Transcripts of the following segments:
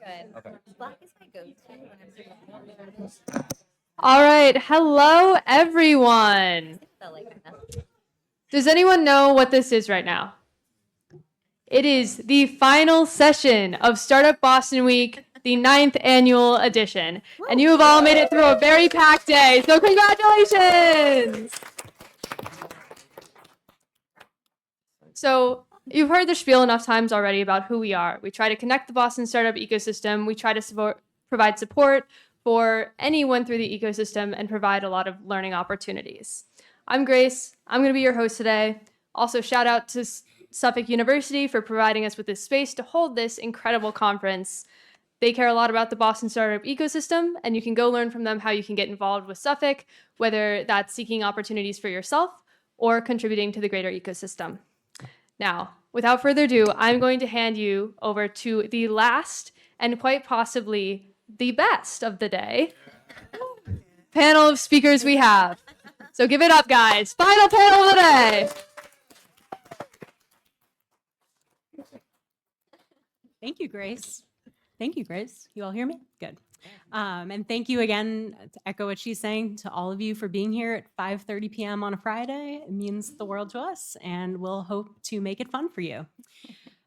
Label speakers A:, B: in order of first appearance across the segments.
A: Okay.
B: Black is my go-to.
C: All right. Hello, everyone. Does anyone know what this is right now? It is the final session of Startup Boston Week, the 9th annual edition. And you have all made it through a very packed day. So congratulations. So you've heard the spiel enough times already about who we are. We try to connect the Boston startup ecosystem. We try to provide support for anyone through the ecosystem and provide a lot of learning opportunities. I'm Grace. I'm going to be your host today. Also, shout out to Suffolk University for providing us with this space to hold this incredible conference. They care a lot about the Boston startup ecosystem, and you can go learn from them how you can get involved with Suffolk, whether that's seeking opportunities for yourself or contributing to the greater ecosystem. Now, without further ado, I'm going to hand you over to the last and quite possibly the best of the day panel of speakers we have. So give it up, guys. Final panel of the day.
D: Thank you, Grace. You all hear me? Good. And thank you again, to echo what she's saying, to all of you for being here at 5:30 p.m. on a Friday. It means the world to us, and we'll hope to make it fun for you.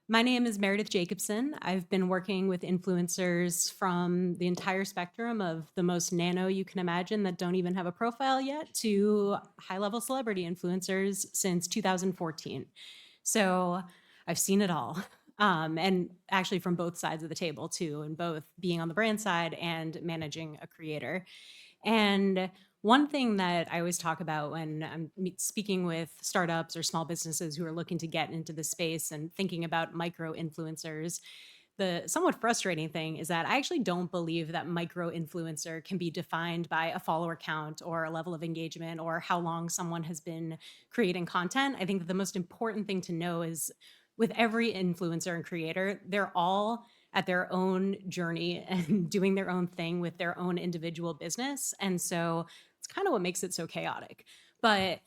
D: My name is Meredith Jacobson. I've been working with influencers from the entire spectrum of the most nano you can imagine that don't even have a profile yet to high-level celebrity influencers since 2014. So I've seen it all. And actually from both sides of the table too, and both being on the brand side and managing a creator. And one thing that I always talk about when I'm speaking with startups or small businesses who are looking to get into the space and thinking about micro influencers, the somewhat frustrating thing is that I actually don't believe that micro influencer can be defined by a follower count or a level of engagement or how long someone has been creating content. I think that the most important thing to know is with every influencer and creator, they're all at their own journey and doing their own thing with their own individual business. And so it's kind of what makes it so chaotic. But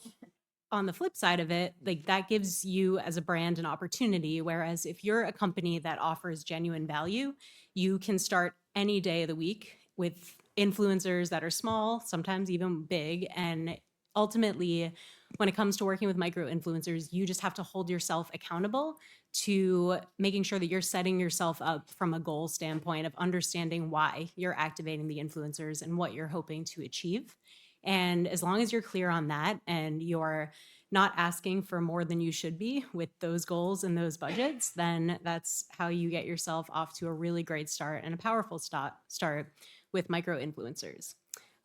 D: on the flip side of it, like that gives you as a brand an opportunity. Whereas if you're a company that offers genuine value, you can start any day of the week with influencers that are small, sometimes even big. And ultimately, when it comes to working with micro influencers, you just have to hold yourself accountable to making sure that you're setting yourself up from a goal standpoint of understanding why you're activating the influencers and what you're hoping to achieve. And as long as you're clear on that and you're not asking for more than you should be with those goals and those budgets, then that's how you get yourself off to a really great start and a powerful start with micro influencers.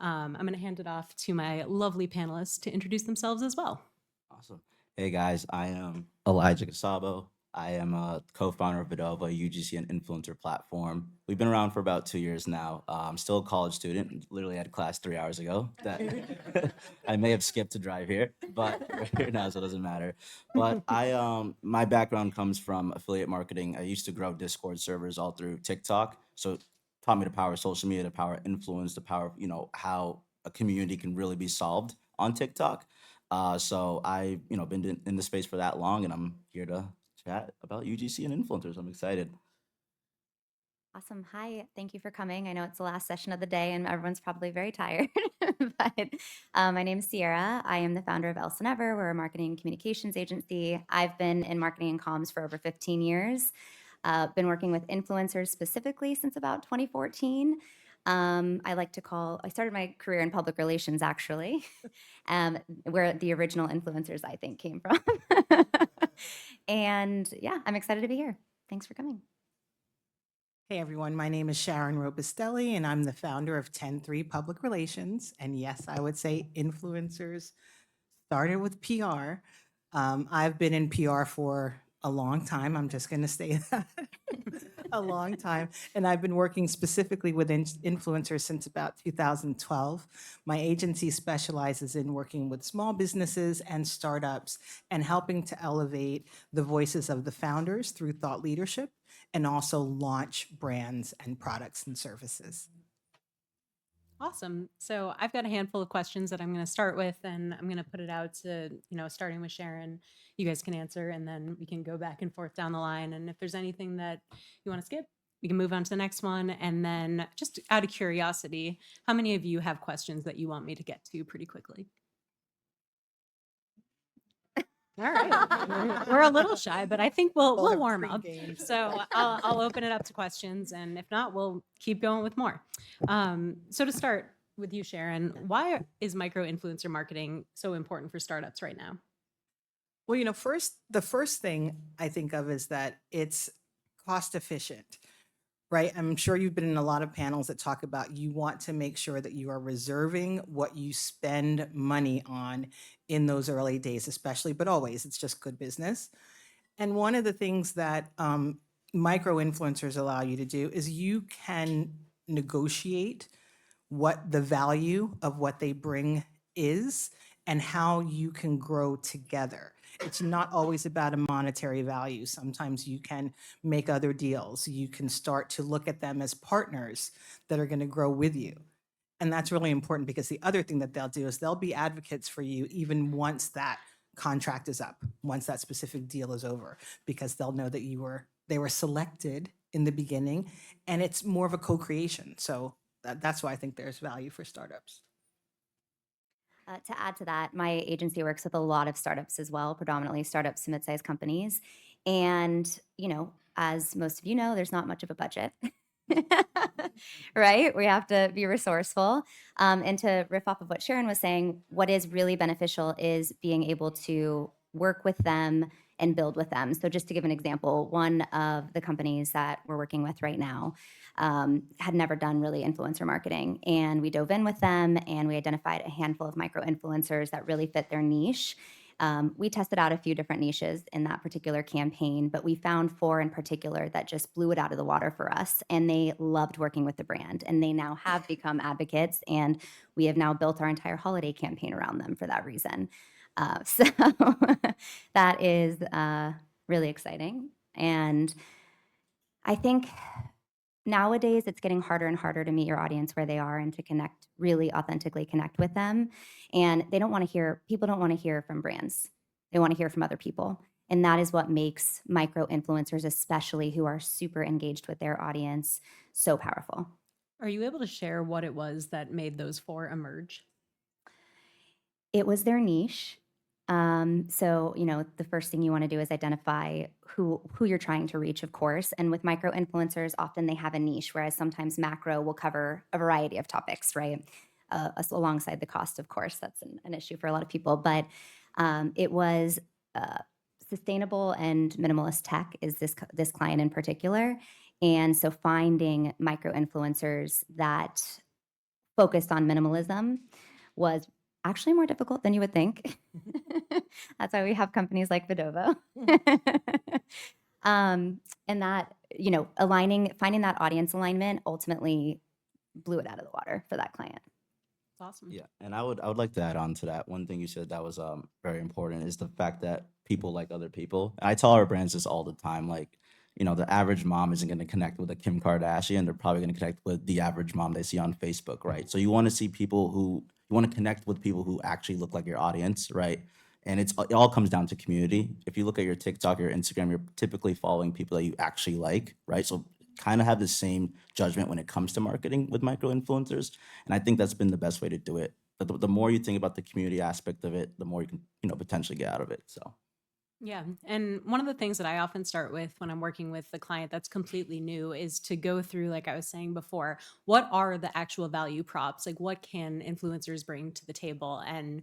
D: I'm going to hand it off to my lovely panelists to introduce themselves as well.
A: Awesome. Hey guys, I am Elijah Casabo. I am a co-founder of Vidova, a UGC and influencer platform. We've been around for about 2 years now. I'm still a college student. Literally had class 3 hours ago. That I may have skipped to drive here, but we're here now, so it doesn't matter. But my background comes from affiliate marketing. I used to grow Discord servers all through TikTok, so it taught me the power of social media, the power of influence, the power of how a community can really be solved on TikTok. So I, been in the space for that long, and I'm here to chat about UGC and influencers. I'm excited.
B: Awesome. Hi. Thank you for coming. I know it's the last session of the day and everyone's probably very tired. But my name is Sierra. I am the founder of Else Than Ever. We're a marketing and communications agency. I've been in marketing and comms for over 15 years. Been working with influencers specifically since about 2014. I started my career in public relations, actually, where the original influencers, I think, came from. And yeah, I'm excited to be here. Thanks for coming.
E: Hey everyone, my name is Sharon Robustelli and I'm the founder of 10-3 Public Relations. And yes, I would say influencers started with PR. I've been in PR for a long time. I'm just going to say that. A long time. And I've been working specifically with influencers since about 2012. My agency specializes in working with small businesses and startups and helping to elevate the voices of the founders through thought leadership and also launch brands and products and services.
D: Awesome. So I've got a handful of questions that I'm going to start with, and I'm going to put it out to, starting with Sharon. You guys can answer, and then we can go back and forth down the line. And if there's anything that you want to skip, we can move on to the next one. And then just out of curiosity, how many of you have questions that you want me to get to pretty quickly? All right. We're a little shy, but I think we'll
E: Full of
D: warm up.
E: pre-games.
D: So I'll open it up to questions, and if not, we'll keep going with more. So to start with you, Sharon, why is micro influencer marketing so important for startups right now?
E: Well, the first thing I think of is that it's cost efficient, right? I'm sure you've been in a lot of panels that talk about you want to make sure that you are reserving what you spend money on in those early days, especially, but always, it's just good business. And one of the things that micro influencers allow you to do is you can negotiate what the value of what they bring is and how you can grow together. It's not always about a monetary value. Sometimes you can make other deals. You can start to look at them as partners that are going to grow with you. And that's really important because the other thing that they'll do is they'll be advocates for you even once that contract is up, once that specific deal is over, because they'll know that they were selected in the beginning, and it's more of a co-creation. So that's why I think there's value for startups.
B: To add to that, my agency works with a lot of startups as well, predominantly startups to mid-sized companies. And, as most of you know, there's not much of a budget. Right? We have to be resourceful. And to riff off of what Sharon was saying, what is really beneficial is being able to work with them and build with them. So, just to give an example, one of the companies that we're working with right now had never done really influencer marketing. And we dove in with them and we identified a handful of micro influencers that really fit their niche. We tested out a few different niches in that particular campaign, but we found 4 in particular that just blew it out of the water for us. And they loved working with the brand. And they now have become advocates. And we have now built our entire holiday campaign around them for that reason. So that is really exciting. And I think nowadays it's getting harder and harder to meet your audience where they are and to connect, really authentically connect with them. And people don't want to hear from brands. They want to hear from other people. And that is what makes micro influencers, especially who are super engaged with their audience, so powerful.
D: Are you able to share what it was that made those 4 emerge?
B: It was their niche. So, the first thing you want to do is identify who you're trying to reach, of course. And with micro influencers, often they have a niche, whereas sometimes macro will cover a variety of topics, right? Alongside the cost, of course, that's an issue for a lot of people. But it was sustainable and minimalist tech is this client in particular. And so finding micro influencers that focused on minimalism was actually more difficult than you would think. That's why we have companies like Vidovo. And that, finding that audience alignment ultimately blew it out of the water for that client.
D: Awesome.
A: Yeah, and I would like to add on to that. One thing you said that was very important is the fact that people like other people. And I tell our brands this all the time. Like, the average mom isn't going to connect with a Kim Kardashian. They're probably going to connect with the average mom they see on Facebook, right? So you want to see you want to connect with people who actually look like your audience, right? And it all comes down to community. If you look at your TikTok, your Instagram, you're typically following people that you actually like, right? So kind of have the same judgment when it comes to marketing with micro influencers. And I think that's been the best way to do it. The more you think about the community aspect of it, the more you can, potentially get out of it. So
D: Yeah. And one of the things that I often start with when I'm working with the client that's completely new is to go through, like I was saying before, what are the actual value props? Like, what can influencers bring to the table? And,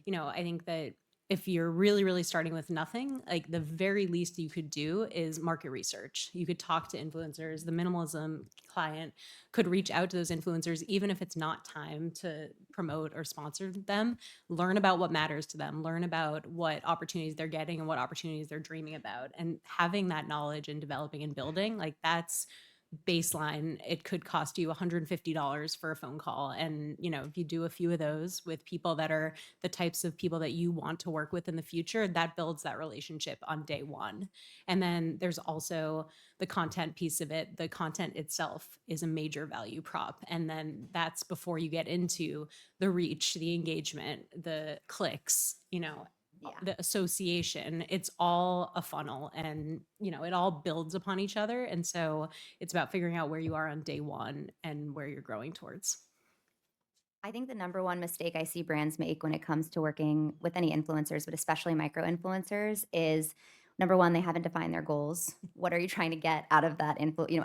D: I think that if you're really, really starting with nothing, like the very least you could do is market research. You could talk to influencers. The minimalism client could reach out to those influencers, even if it's not time to promote or sponsor them. Learn about what matters to them, learn about what opportunities they're getting and what opportunities they're dreaming about. And having that knowledge and developing and building, like that's baseline. It could cost you $150 for a phone call. And, if you do a few of those with people that are the types of people that you want to work with in the future, that builds that relationship on day one. And then there's also the content piece of it. The content itself is a major value prop. And then that's before you get into the reach, the engagement, the clicks,
B: Yeah.
D: the association. It's all a funnel, and it all builds upon each other. And so it's about figuring out where you are on day one and where you're growing towards.
B: I think the number one mistake I see brands make when it comes to working with any influencers, but especially micro influencers, is number one, they haven't defined their goals. What are you trying to get out of that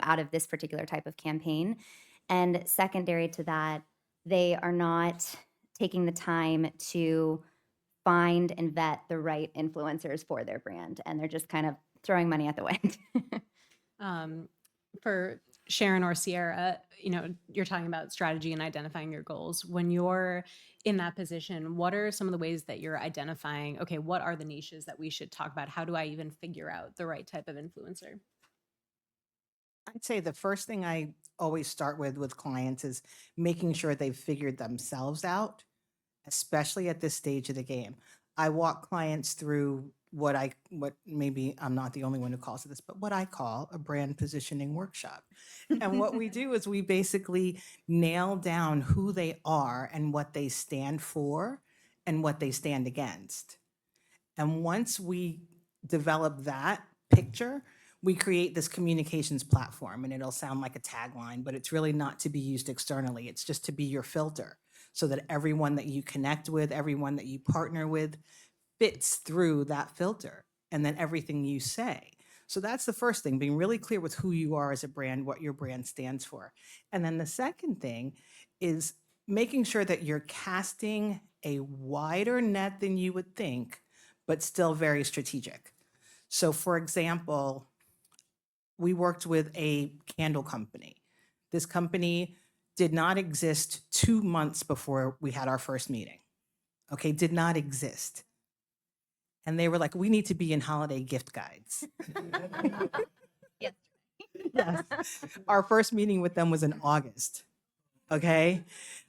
B: out of this particular type of campaign? And secondary to that, they are not taking the time to find and vet the right influencers for their brand, and they're just kind of throwing money at the wind.
D: For Sharon or Sierra, you're talking about strategy and identifying your goals. When you're in that position, what are some of the ways that you're identifying, okay, what are the niches that we should talk about? How do I even figure out the right type of influencer?
E: I'd say the first thing I always start with clients is making sure they've figured themselves out, especially at this stage of the game. I walk clients through what maybe I'm not the only one who calls it this, but what I call a brand positioning workshop. And what we do is we basically nail down who they are and what they stand for and what they stand against. And once we develop that picture, we create this communications platform, and it'll sound like a tagline, but it's really not to be used externally. It's just to be your filter so that everyone that you connect with, everyone that you partner with fits through that filter, and then everything you say. So that's the first thing, being really clear with who you are as a brand, what your brand stands for. And then the second thing is making sure that you're casting a wider net than you would think, but still very strategic. So for example, we worked with a candle company. This company did not exist 2 months before we had our first meeting. Okay, did not exist. And they were like, we need to be in holiday gift guides.
B: Yes.
E: Yes. Our first meeting with them was in August. Okay.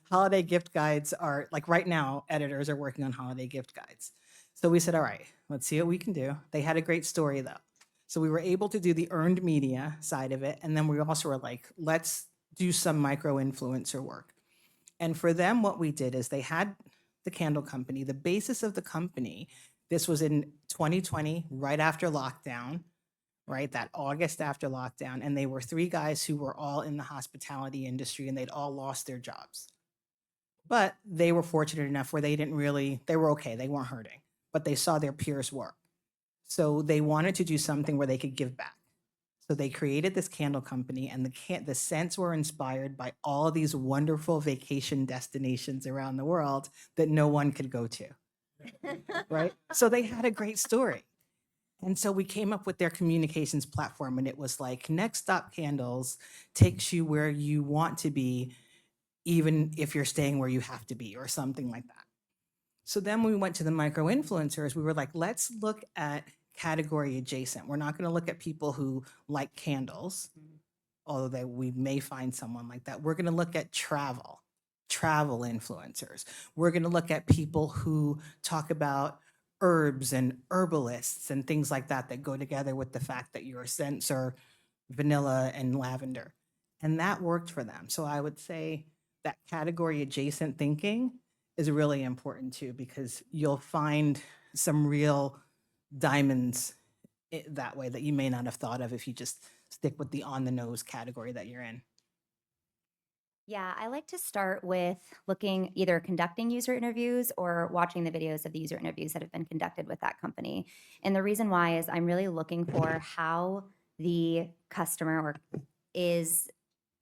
E: Holiday gift guides are like right now, editors are working on holiday gift guides. So we said, all right, let's see what we can do. They had a great story though. So we were able to do the earned media side of it. And then we also were like, let's do some micro influencer work. And for them, what we did is they had the candle company, the basis of the company. This was in 2020, right after lockdown, right? That August after lockdown. And they were three guys who were all in the hospitality industry and they'd all lost their jobs. But they were fortunate enough where they were okay. They weren't hurting, but they saw their peers work. So they wanted to do something where they could give back. So they created this candle company, and the scents were inspired by all of these wonderful vacation destinations around the world that no one could go to, right? So they had a great story. And so we came up with their communications platform, and it was like Next Stop Candles takes you where you want to be, even if you're staying where you have to be, or something like that. So then when we went to the micro influencers, we were like, let's look at category adjacent. We're not going to look at people who like candles, although we may find someone like that. We're going to look at travel influencers. We're going to look at people who talk about herbs and herbalists and things like that that go together with the fact that your scents are vanilla and lavender. And that worked for them. So I would say that category adjacent thinking is really important too, because you'll find some real diamonds that way that you may not have thought of if you just stick with the on the nose category that you're in.
B: Yeah, I like to start with either conducting user interviews or watching the videos of the user interviews that have been conducted with that company. And the reason why is I'm really looking for how the customer is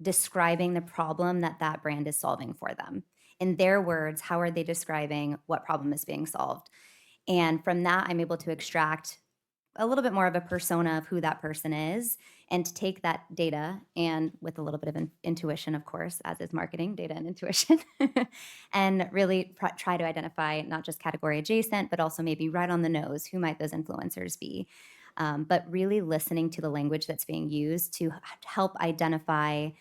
B: describing the problem that that brand is solving for them. In their words, how are they describing what problem is being solved? And from that, I'm able to extract a little bit more of a persona of who that person is, and to take that data, and with a little bit of intuition, of course, as is marketing, data and intuition, and really try to identify not just category adjacent, but also maybe right on the nose, who might those influencers be? But really listening to the language that's being used to help identify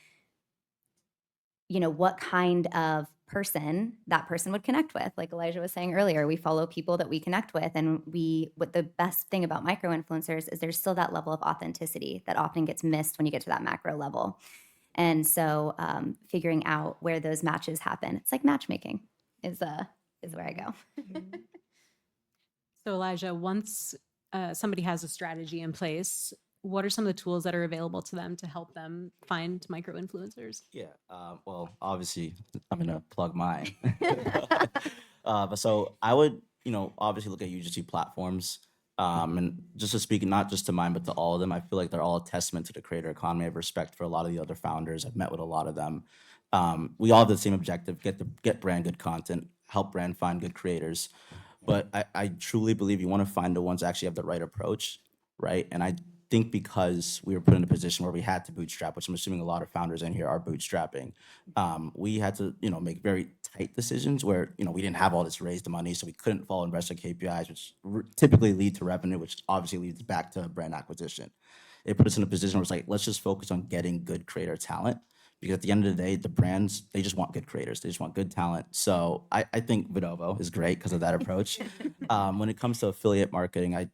B: what kind of person that person would connect with. Like Elijah was saying earlier, we follow people that we connect with. And what the best thing about micro influencers is there's still that level of authenticity that often gets missed when you get to that macro level. And so figuring out where those matches happen, it's like matchmaking is where I go.
D: So Elijah, once somebody has a strategy in place, what are some of the tools that are available to them to help them find micro influencers?
A: Yeah. Well, obviously, I'm gonna plug mine. But so I would, obviously look at UGC platforms. And just to speak, not just to mine, but to all of them, I feel like they're all a testament to the creator economy. I have respect for a lot of the other founders. I've met with a lot of them. We all have the same objective: get brand good content, help brand find good creators. But I truly believe you want to find the ones that actually have the right approach, right? And I think because we were put in a position where we had to bootstrap, which I'm assuming a lot of founders in here are bootstrapping, we had to, make very tight decisions where, we didn't have all this raised money, so we couldn't follow investor KPIs, which typically lead to revenue, which obviously leads back to brand acquisition. It put us in a position where it's like, let's just focus on getting good creator talent. Because at the end of the day, the brands, they just want good creators. They just want good talent. So I think Vidovo is great because of that approach. When it comes to affiliate marketing, I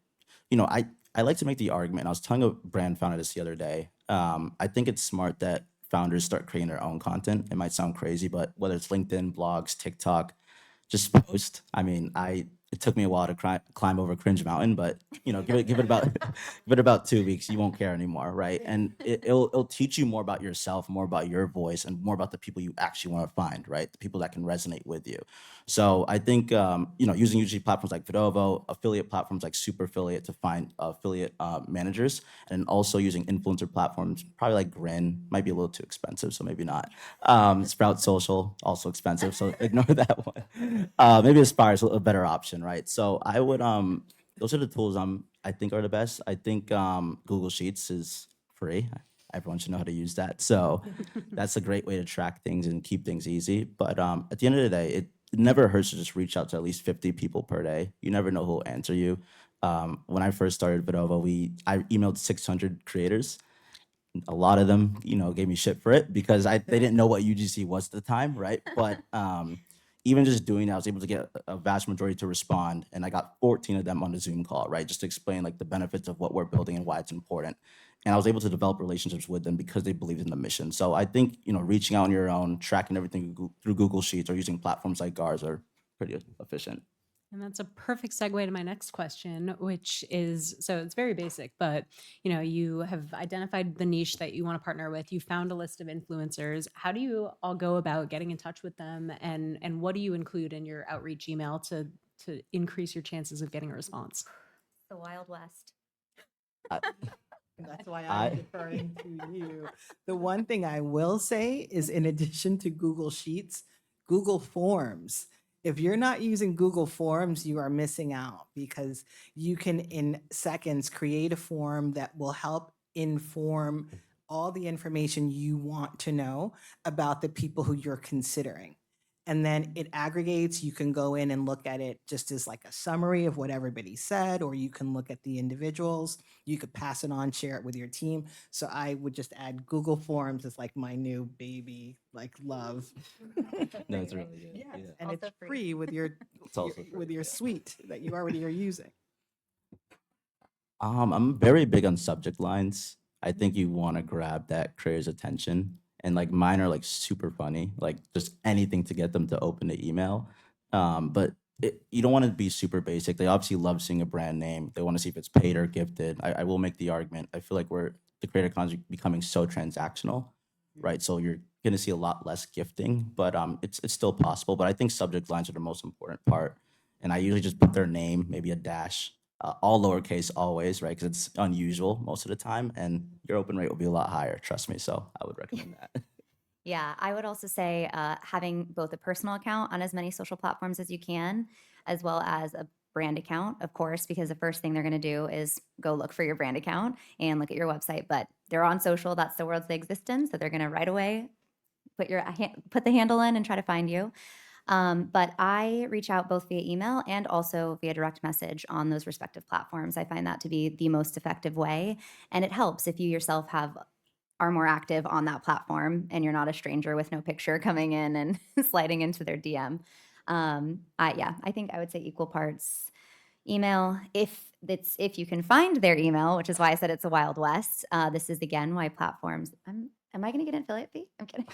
A: like to make the argument, and I was telling a brand founder this the other day. I think it's smart that founders start creating their own content. It might sound crazy, but whether it's LinkedIn, blogs, TikTok, just post. I mean, it took me a while to climb over Cringe Mountain, but give it about give it about 2 weeks, you won't care anymore, right? And it'll teach you more about yourself, more about your voice, and more about the people you actually want to find, right? The people that can resonate with you. So I think using usually platforms like Vidovo, affiliate platforms like Super Affiliate to find affiliate managers, and also using influencer platforms, probably like Grin, might be a little too expensive, so maybe not. Sprout Social, also expensive, so ignore that one. Maybe Aspire is a better option, right? So I would those are the tools I think are the best. I think Google Sheets is free. Everyone should know how to use that. So that's a great way to track things and keep things easy. But at the end of the day, it never hurts to just reach out to at least 50 people per day. You never know who will answer you. When I first started Vidovo, I emailed 600 creators. A lot of them, gave me shit for it because they didn't know what UGC was at the time, right? But even just doing that, I was able to get a vast majority to respond, and I got 14 of them on the Zoom call, right? Just to explain like the benefits of what we're building and why it's important. And I was able to develop relationships with them because they believed in the mission. So I think reaching out on your own, tracking everything through Google Sheets or using platforms like GARS are pretty efficient.
D: And that's a perfect segue to my next question, which is, so it's very basic, but you have identified the niche that you want to partner with. You found a list of influencers. How do you all go about getting in touch with them, and what do you include in your outreach email to increase your chances of getting a response?
B: The Wild West.
E: That's why
A: I-
E: I'm deferring to you. The one thing I will say is, in addition to Google Sheets, Google Forms. If you're not using Google Forms, you are missing out, because you can, in seconds, create a form that will help inform all the information you want to know about the people who you're considering. And then it aggregates. You can go in and look at it just as like a summary of what everybody said, or you can look at the individuals. You could pass it on, share it with your team. So I would just add Google Forms as like my new baby, like love.
A: No, it's really good.
E: Yes,
A: Yeah.
E: and
B: Also
E: it's
B: free.
E: free with your,
A: It's also
E: with
A: free,
E: your
A: yeah.
E: suite that you already are using.
A: I'm very big on subject lines. I think you want to grab that creator's attention, and like mine are like super funny, like just anything to get them to open the email. But you don't want to be super basic. They obviously love seeing a brand name. They want to see if it's paid or gifted. I will make the argument. I feel like the creator economy is becoming so transactional, right? So you're going to see a lot less gifting, but it's still possible. But I think subject lines are the most important part. And I usually just put their name, maybe a dash, all lowercase always, right? Because it's unusual most of the time, and your open rate will be a lot higher. Trust me. So I would recommend that.
B: Yeah, I would also say having both a personal account on as many social platforms as you can, as well as a brand account, of course, because the first thing they're going to do is go look for your brand account and look at your website. But they're on social; that's the world they exist in, so they're going to right away put the handle in and try to find you. But I reach out both via email and also via direct message on those respective platforms. I find that to be the most effective way, and it helps if you yourself are more active on that platform and you're not a stranger with no picture coming in and sliding into their DM. I think I would say equal parts email, if you can find their email, which is why I said it's a wild west. This is again why platforms. Am I going to get an affiliate fee? I'm kidding.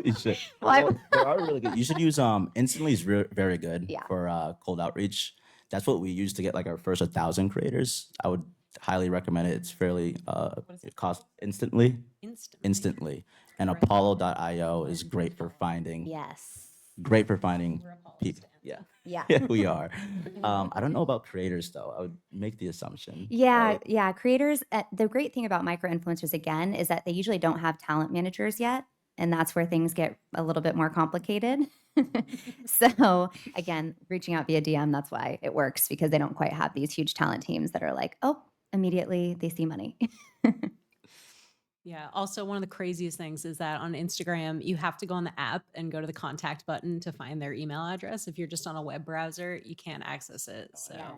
A: You should.
B: Why-
A: Well, they are really good. You should use Instantly is very good
B: Yeah.
A: for cold outreach. That's what we used to get like our first 1,000 creators. I would highly recommend it. It's fairly it costs instantly, instantly. And Apollo.io is great for finding
B: Yes.
A: people. Yeah.
B: Yeah.
A: Yeah, we are. I don't know about creators though. I would make the assumption.
B: Yeah,
A: right?
B: yeah. Creators, the great thing about micro influencers again is that they usually don't have talent managers yet. And that's where things get a little bit more complicated. So again, reaching out via DM, that's why it works because they don't quite have these huge talent teams that are like, oh, immediately they see money.
D: Yeah. Also, one of the craziest things is that on Instagram, you have to go on the app and go to the contact button to find their email address. If you're just on a web browser, you can't access it. So
B: Yes.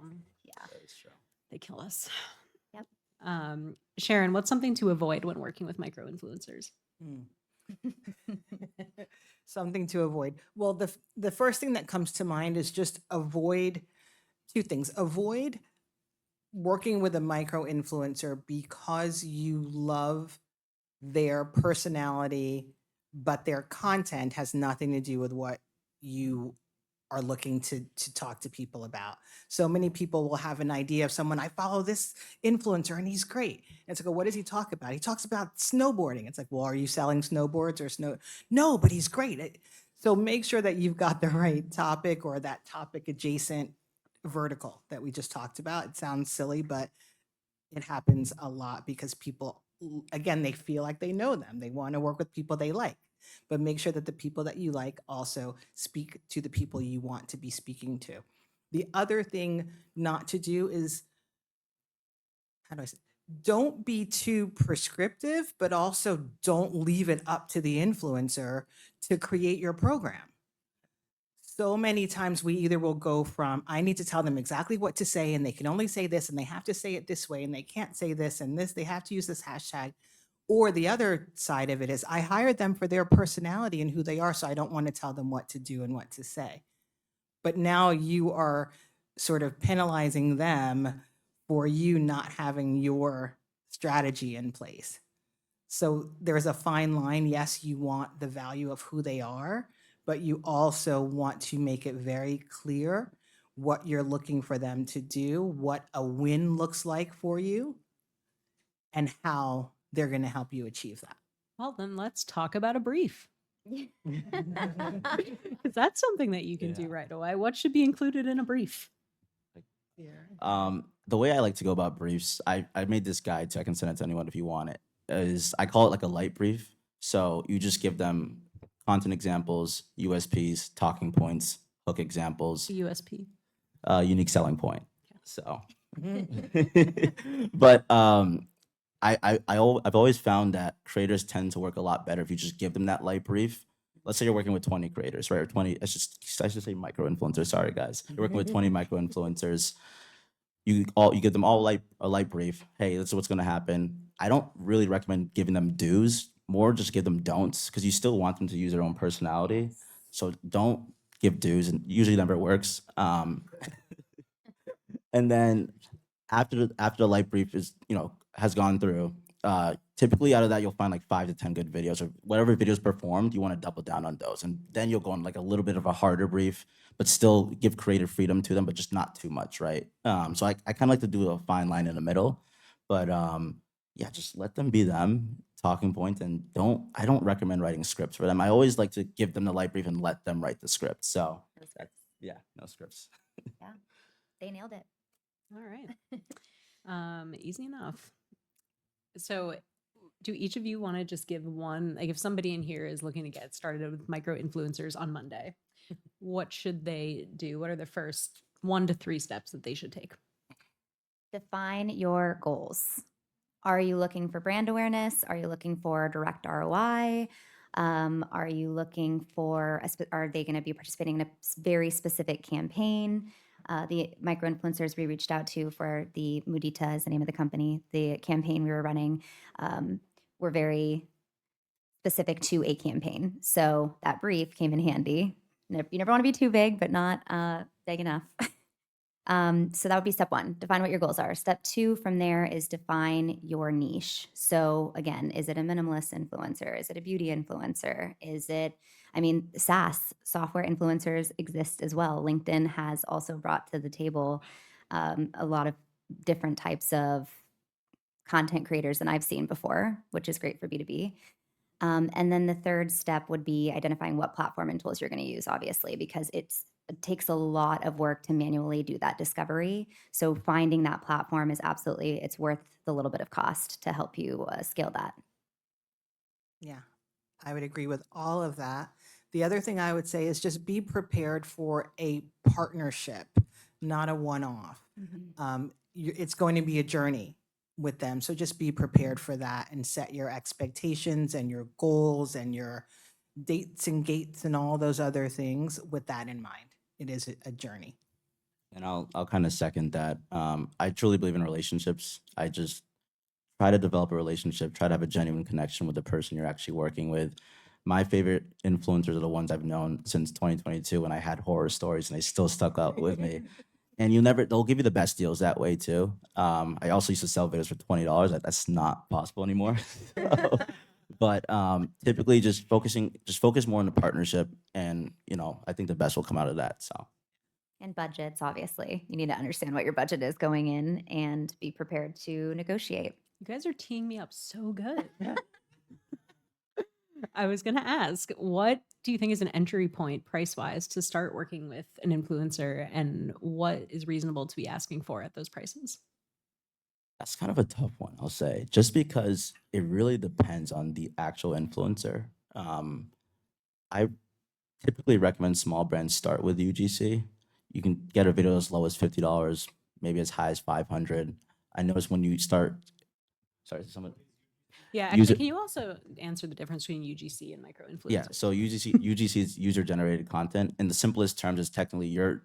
B: Yeah.
A: That is true.
D: they kill us.
B: Yep.
D: Sharon, what's something to avoid when working with micro influencers?
E: Something to avoid. Well, the first thing that comes to mind is just avoid two things. Avoid working with a micro influencer because you love their personality, but their content has nothing to do with what you are looking to talk to people about. So many people will have an idea of someone, I follow this influencer and he's great. And it's like, well, what does he talk about? He talks about snowboarding. It's like, well, are you selling snowboards or snow? No, but he's great. So make sure that you've got the right topic or that topic adjacent vertical that we just talked about. It sounds silly, but it happens a lot because people, again, they feel like they know them. They want to work with people they like. But make sure that the people that you like also speak to the people you want to be speaking to. The other thing not to do is, how do I say, don't be too prescriptive, but also don't leave it up to the influencer to create your program. So many times we either will go from, I need to tell them exactly what to say, and they can only say this, and they have to say it this way, and they can't say this and this, they have to use this hashtag. Or the other side of it is, I hired them for their personality and who they are, so I don't want to tell them what to do and what to say. But now you are sort of penalizing them for you not having your strategy in place. So there's a fine line. Yes, you want the value of who they are, but you also want to make it very clear what you're looking for them to do, what a win looks like for you, and how they're going to help you achieve that.
D: Well, then let's talk about a brief. Because that's something that you can do
A: Yeah.
D: right away. What should be included in a brief?
A: The way I like to go about briefs, I made this guide, so I can send it to anyone if you want it. Is I call it like a light brief. So you just give them content examples, USPs, talking points, hook examples,
D: The USP.
A: unique selling point. So, but I've always found that creators tend to work a lot better if you just give them that light brief. Let's say you're working with 20 creators, right? Or 20, I should say micro influencers. Sorry, guys. You're working with 20 micro influencers. You give them all a light brief. Hey, this is what's gonna happen. I don't really recommend giving them do's. More just give them don'ts because you still want them to use their own personality. So don't give do's, and usually never works. And then after the light brief is has gone through, typically out of that you'll find like 5 to 10 good videos or whatever videos performed. You want to double down on those, and then you'll go on like a little bit of a harder brief, but still give creative freedom to them, but just not too much, right? So I kind of like to do a fine line in the middle, but yeah, just let them be them. Talking points, and I don't recommend writing scripts for them. I always like to give them the light brief and let them write the script. So
B: No scripts.
A: yeah, no scripts.
B: Yeah. They nailed it.
D: All right. Easy enough. So, do each of you want to just give one, like if somebody in here is looking to get started with micro influencers on Monday, what should they do? What are the first 1 to 3 steps that they should take?
B: Define your goals. Are you looking for brand awareness? Are you looking for direct ROI? Are you looking for, are they going to be participating in a very specific campaign? The micro influencers we reached out to for the Mudita is the name of the company, the campaign we were running, were very specific to a campaign. So that brief came in handy. You never want to be too big, but not big enough. So that would be step one, define what your goals are. Step two from there is define your niche. So again, is it a minimalist influencer? Is it a beauty influencer? Is it, I mean, SaaS, software influencers exist as well. LinkedIn has also brought to the table a lot of different types of content creators than I've seen before, which is great for B2B. And then the third step would be identifying what platform and tools you're going to use, obviously, because it takes a lot of work to manually do that discovery. So finding that platform is absolutely, it's worth the little bit of cost to help you scale that.
E: Yeah, I would agree with all of that. The other thing I would say is just be prepared for a partnership, not a one-off. It's going to be a journey with them. So just be prepared for that and set your expectations and your goals and your dates and gates and all those other things with that in mind. It is a journey.
A: And I'll kind of second that. I truly believe in relationships. I just try to develop a relationship, try to have a genuine connection with the person you're actually working with. My favorite influencers are the ones I've known since 2022 when I had horror stories and they still stuck out with me. And they'll give you the best deals that way too. I also used to sell videos for $20. That's not possible anymore. So, but typically just focus more on the partnership and, I think the best will come out of that. So.
B: And budgets, obviously. You need to understand what your budget is going in and be prepared to negotiate.
D: You guys are teeing me up so good. I was going to ask, what do you think is an entry point price wise to start working with an influencer, and what is reasonable to be asking for at those prices?
A: That's kind of a tough one, I'll say, just because it really depends on the actual influencer. I typically recommend small brands start with UGC. You can get a video as low as $50, maybe as high as 500. I noticed when you start, sorry, someone
D: Yeah,
A: use
D: actually,
A: it.
D: can you also answer the difference between UGC and micro influencers?
A: Yeah, so UGC is user generated content. In the simplest terms, is technically you're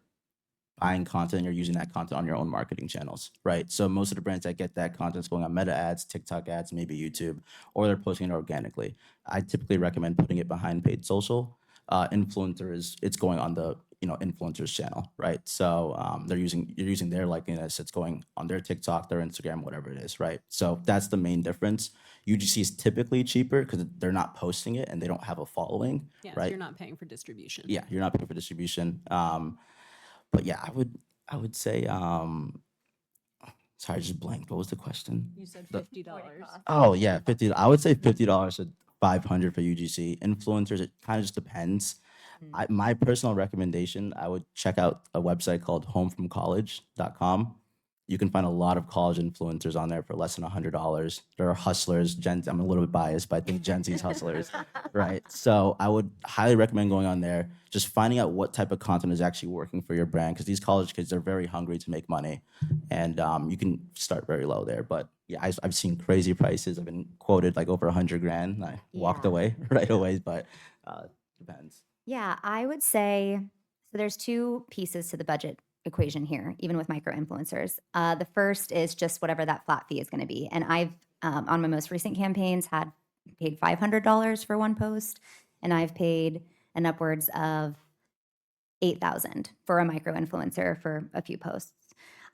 A: buying content, you're using that content on your own marketing channels, right? So most of the brands that get that content is going on Meta ads, TikTok ads, maybe YouTube, or they're posting it organically. I typically recommend putting it behind paid social. Influencers, it's going on the influencers channel, right? So you're using their likeness. It's going on their TikTok, their Instagram, whatever it is, right? So that's the main difference. UGC is typically cheaper because they're not posting it and they don't have a following,
D: Yeah, so
A: right?
D: you're not paying for distribution.
A: Yeah, you're not paying for distribution. But yeah, I would say sorry, I just blanked. What was the question?
D: You said
A: The-
D: $50.
A: Oh yeah, 50. I would say $50 to 500 for UGC. Influencers, it kind of just depends. My personal recommendation, I would check out a website called homefromcollege.com. You can find a lot of college influencers on there for less than $100. There are hustlers. I'm a little bit biased, but I think Gen Z's hustlers, right? So I would highly recommend going on there, just finding out what type of content is actually working for your brand, because these college kids are very hungry to make money, and you can start very low there. But yeah, I've seen crazy prices. I've been quoted like over 100 grand. And I walked
B: Yeah.
A: away right away, but depends.
B: Yeah, I would say so. There's two pieces to the budget equation here, even with micro influencers. The first is just whatever that flat fee is going to be, and I've on my most recent campaigns had paid $500 for one post, and I've paid an upwards of 8,000 for a micro influencer for a few posts.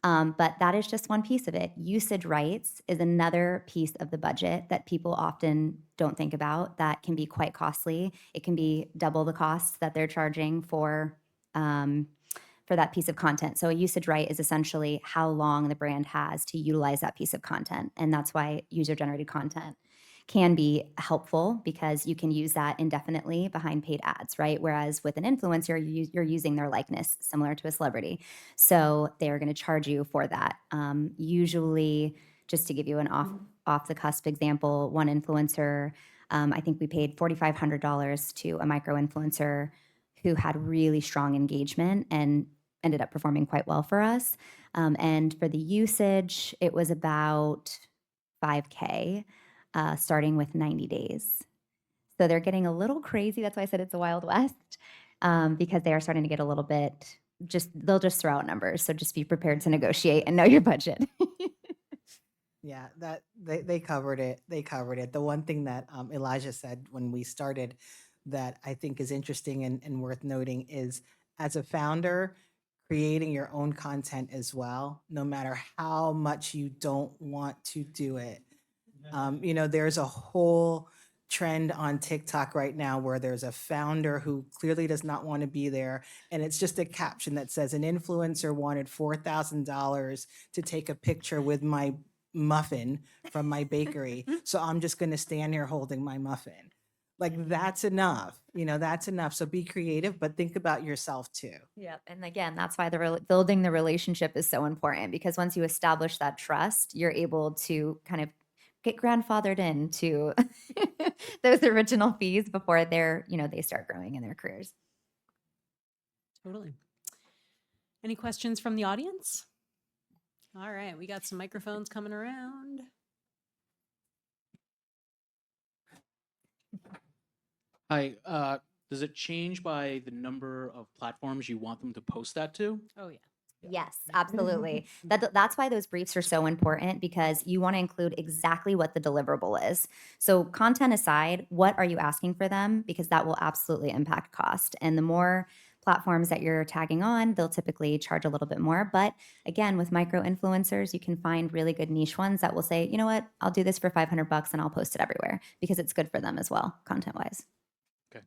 B: But that is just one piece of it. Usage rights is another piece of the budget that people often don't think about that can be quite costly. It can be double the cost that they're charging for that piece of content. So a usage right is essentially how long the brand has to utilize that piece of content. And that's why user-generated content can be helpful because you can use that indefinitely behind paid ads, right? Whereas with an influencer, you're using their likeness, similar to a celebrity. So they're going to charge you for that. Usually, just to give you an off the cusp example, one influencer, I think we paid $4,500 to a micro influencer who had really strong engagement and ended up performing quite well for us. And for the usage, it was about 5K, starting with 90 days. So they're getting a little crazy. That's why I said it's a Wild West, because they are starting to get a little bit, they'll just throw out numbers. So just be prepared to negotiate and know your budget.
E: Yeah, that they covered it. They covered it. The one thing that Elijah said when we started that I think is interesting and worth noting is as a founder, creating your own content as well, no matter how much you don't want to do it. There's a whole trend on TikTok right now where there's a founder who clearly does not want to be there. And it's just a caption that says, an influencer wanted $4,000 to take a picture with my muffin from my bakery. So I'm just going to stand here holding my muffin. Like, that's enough. That's enough. So be creative, but think about yourself too.
B: Yep. And again, that's why building the relationship is so important, because once you establish that trust, you're able to kind of get grandfathered into those original fees before they start growing in their careers.
D: Totally. Any questions from the audience? All right, we got some microphones coming around.
F: Hi, does it change by the number of platforms you want them to post that to?
D: Oh yeah.
B: Yes, absolutely. That's why those briefs are so important, because you want to include exactly what the deliverable is. So content aside, what are you asking for them? Because that will absolutely impact cost. And the more platforms that you're tagging on, they'll typically charge a little bit more. But again, with micro influencers, you can find really good niche ones that will say, you know what, I'll do this for $500 and I'll post it everywhere, because it's good for them as well, content wise.
F: Okay.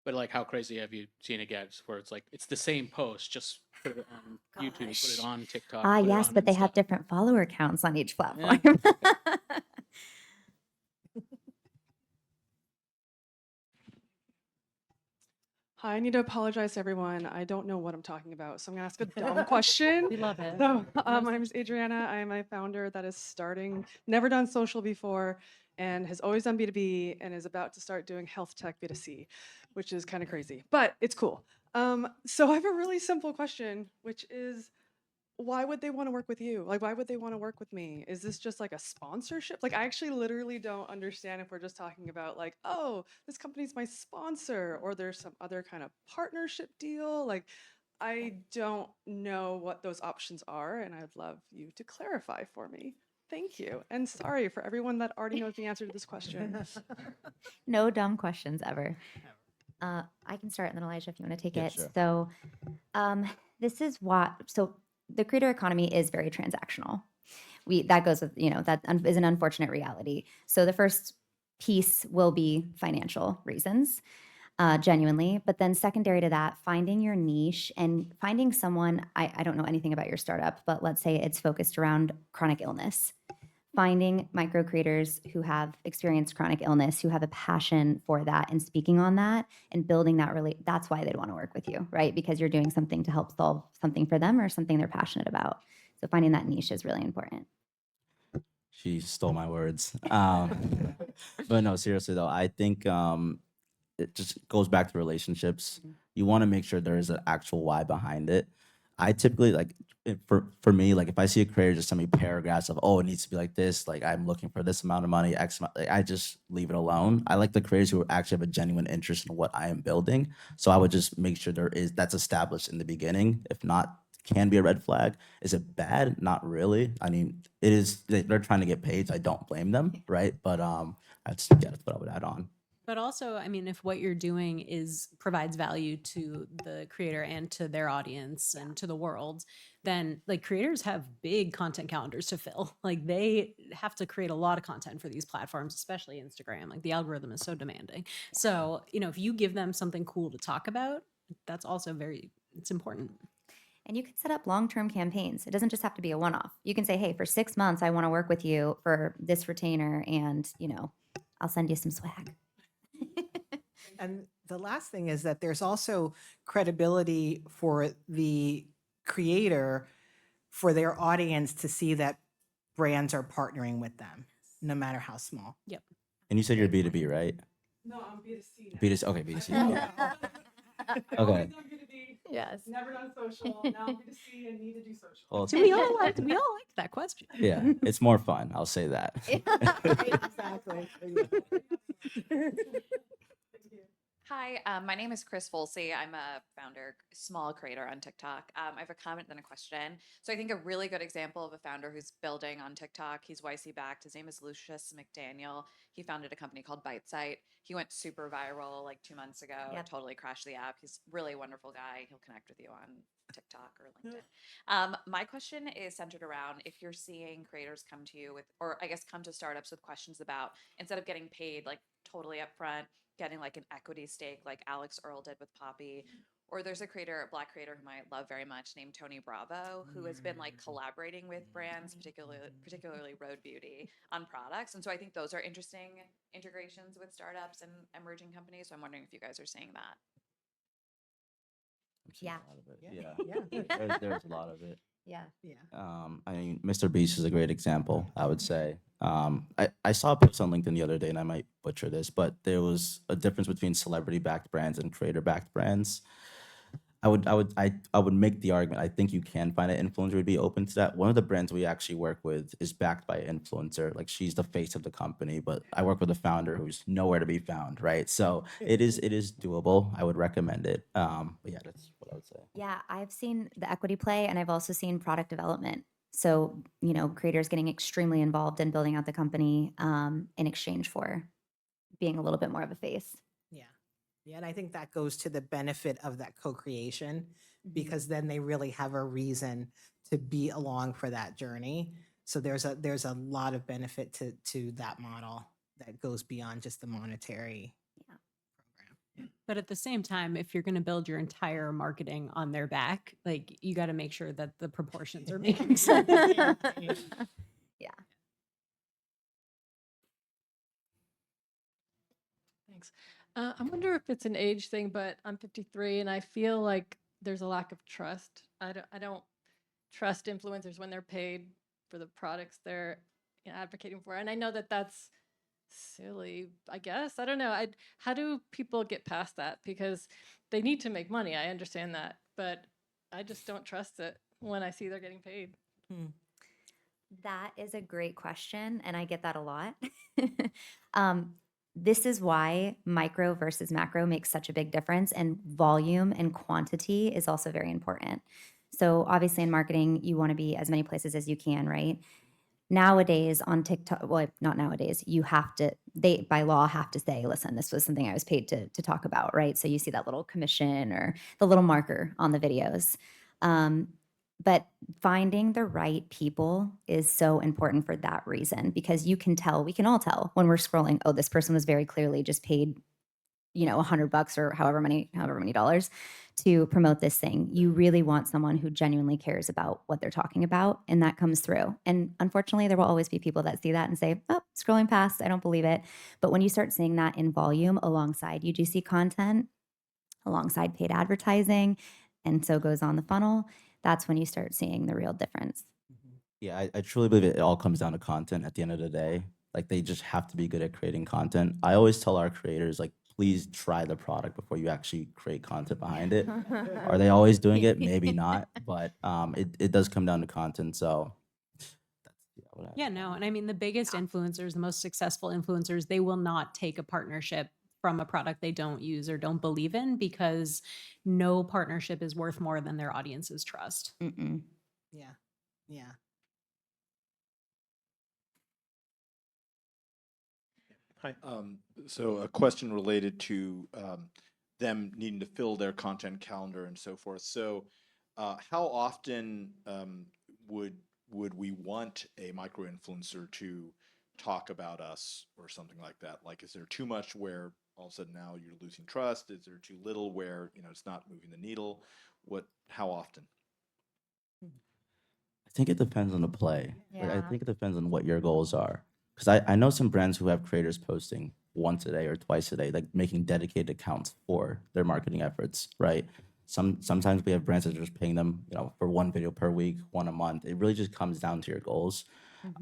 F: But like, how crazy have you seen it get where it's like, it's the same post, just put it on YouTube, put
B: Gosh.
F: it on TikTok, put it
B: Yes,
F: on
B: but they have
F: Insta.
B: different follower counts on each
F: Yeah,
B: platform.
G: Hi, I need to apologize to everyone. I don't know what I'm talking about, so I'm gonna ask a dumb question.
D: We love it.
G: So, my name is Adriana. I am a founder that is never done social before, and has always done B2B, and is about to start doing health tech B2C, which is kind of crazy, but it's cool. So I have a really simple question, which is, why would they want to work with you? Like, why would they want to work with me? Is this just like a sponsorship? Like, I actually literally don't understand if we're just talking about like, oh, this company's my sponsor, or there's some other kind of partnership deal. Like, I don't know what those options are, and I'd love you to clarify for me. Thank you. And sorry for everyone that already knows the answer to this question.
B: No dumb questions ever. I can start, and then Elijah, if you want to take
A: Yeah,
B: it.
A: sure.
B: So, this is what. So the creator economy is very transactional. That goes with that is an unfortunate reality. So the first piece will be financial reasons, genuinely, but then secondary to that, finding your niche and finding someone. I don't know anything about your startup, but let's say it's focused around chronic illness. Finding micro creators who have experienced chronic illness, who have a passion for that and speaking on that and building that that's why they'd want to work with you, right? Because you're doing something to help solve something for them or something they're passionate about. So finding that niche is really important.
A: She stole my words. But no, seriously though, I think it just goes back to relationships. You want to make sure there is an actual why behind it. I typically for me, like if I see a creator just send me paragraphs of, oh, it needs to be like this, like I'm looking for this amount of money, X amount, like, I just leave it alone. I like the creators who actually have a genuine interest in what I am building. So I would just make sure that's established in the beginning. If not, can be a red flag. Is it bad? Not really. I mean, it is. They're trying to get paid. So I don't blame them, right? But that's what I would add on.
D: But also, I mean, if what you're doing provides value to the creator and to their audience and to the world, then like creators have big content calendars to fill. Like they have to create a lot of content for these platforms, especially Instagram. Like the algorithm is so demanding. So, if you give them something cool to talk about, that's also it's important.
B: And you can set up long-term campaigns. It doesn't just have to be a one-off. You can say, hey, for 6 months, I want to work with you for this retainer, and I'll send you some swag.
E: And the last thing is that there's also credibility for the creator, for their audience to see that brands are partnering with them, no matter how small.
D: Yep.
A: And you said you're B2B, right?
G: No, I'm B2C now.
A: B2C. Okay, B2C.
G: I've
A: Okay.
G: always done B2B,
B: Yes.
G: never done social. Now I'm B2C and need to do social.
A: Well,
D: So we all liked that question.
A: yeah, it's more fun. I'll say that.
E: Exactly.
H: Hi, my name is Chris Folsey. I'm a founder, small creator on TikTok. I have a comment and a question. So I think a really good example of a founder who's building on TikTok, he's YC backed. His name is Lucius McDaniel. He founded a company called ByteSite. He went super viral like 2 months ago.
B: Yep.
H: It totally crashed the app. He's really a wonderful guy. He'll connect with you on TikTok or LinkedIn. My question is centered around if you're seeing creators come to you with, or I guess come to startups with questions about, instead of getting paid like totally upfront, getting like an equity stake like Alex Earl did with Poppy. Or there's a creator, a Black creator whom I love very much named Tony Bravo, who has been like collaborating with brands, particularly Road Beauty, on products. And so I think those are interesting integrations with startups and emerging companies. So I'm wondering if you guys are seeing that.
A: I'm seeing
B: Yeah.
A: a lot of it.
E: Yeah.
A: Yeah, there's a lot of it.
B: Yeah.
E: Yeah.
A: I mean, Mr. Beast is a great example, I would say. I saw a post on LinkedIn the other day, and I might butcher this, but there was a difference between celebrity-backed brands and creator-backed brands. I would make the argument. I think you can find an influencer who'd be open to that. One of the brands we actually work with is backed by an influencer. Like she's the face of the company, but I work with a founder who's nowhere to be found, right? So it is doable. I would recommend it. But yeah, that's what I would say.
B: Yeah, I've seen the equity play and I've also seen product development. So, creators getting extremely involved in building out the company in exchange for being a little bit more of a face.
E: Yeah. Yeah. And I think that goes to the benefit of that co-creation because then they really have a reason to be along for that journey. So there's a lot of benefit to that model that goes beyond just the monetary
B: Yeah.
E: program.
D: But at the same time, if you're going to build your entire marketing on their back, like you got to make sure that the proportions are making sense.
B: Yeah.
I: Thanks. I wonder if it's an age thing, but I'm 53 and I feel like there's a lack of trust. I don't trust influencers when they're paid for the products they're advocating for. And I know that that's silly, I guess. I don't know. How do people get past that? Because they need to make money. I understand that. But I just don't trust it when I see they're getting paid.
B: That is a great question, and I get that a lot. This is why micro versus macro makes such a big difference, and volume and quantity is also very important. So, obviously, in marketing, you want to be as many places as you can, right? Nowadays on TikTok, well, not nowadays, you have to, they by law have to say, listen, this was something I was paid to talk about, right? So you see that little commission or the little marker on the videos. But finding the right people is so important for that reason, because you can tell, we can all tell when we're scrolling, oh, this person was very clearly just paid, $100 or however many dollars to promote this thing. You really want someone who genuinely cares about what they're talking about, and that comes through. And unfortunately, there will always be people that see that and say, oh, scrolling past, I don't believe it. But when you start seeing that in volume alongside UGC content, alongside paid advertising, and so goes on the funnel, that's when you start seeing the real difference.
A: Yeah, I truly believe it all comes down to content at the end of the day. Like they just have to be good at creating content. I always tell our creators, like, please try the product before you actually create content behind it. Are they always doing it? Maybe not, but it does come down to content. So that's what I
D: Yeah, no. And I mean, the biggest influencers, the most successful influencers, they will not take a partnership from a product they don't use or don't believe in, because no partnership is worth more than their audience's trust.
B: Mm-mm.
E: Yeah. Yeah.
J: Hi. So a question related to them needing to fill their content calendar and so forth. So, how often would we want a micro influencer to talk about us or something like that? Like, is there too much where all of a sudden now you're losing trust? Is there too little where it's not moving the needle? How often?
A: I think it depends on the play. Like, I
B: Yeah.
A: think it depends on what your goals are. Because I know some brands who have creators posting once a day or twice a day, like making dedicated accounts for their marketing efforts, right? Sometimes we have brands that are just paying them, for one video per week, one a month. It really just comes down to your goals.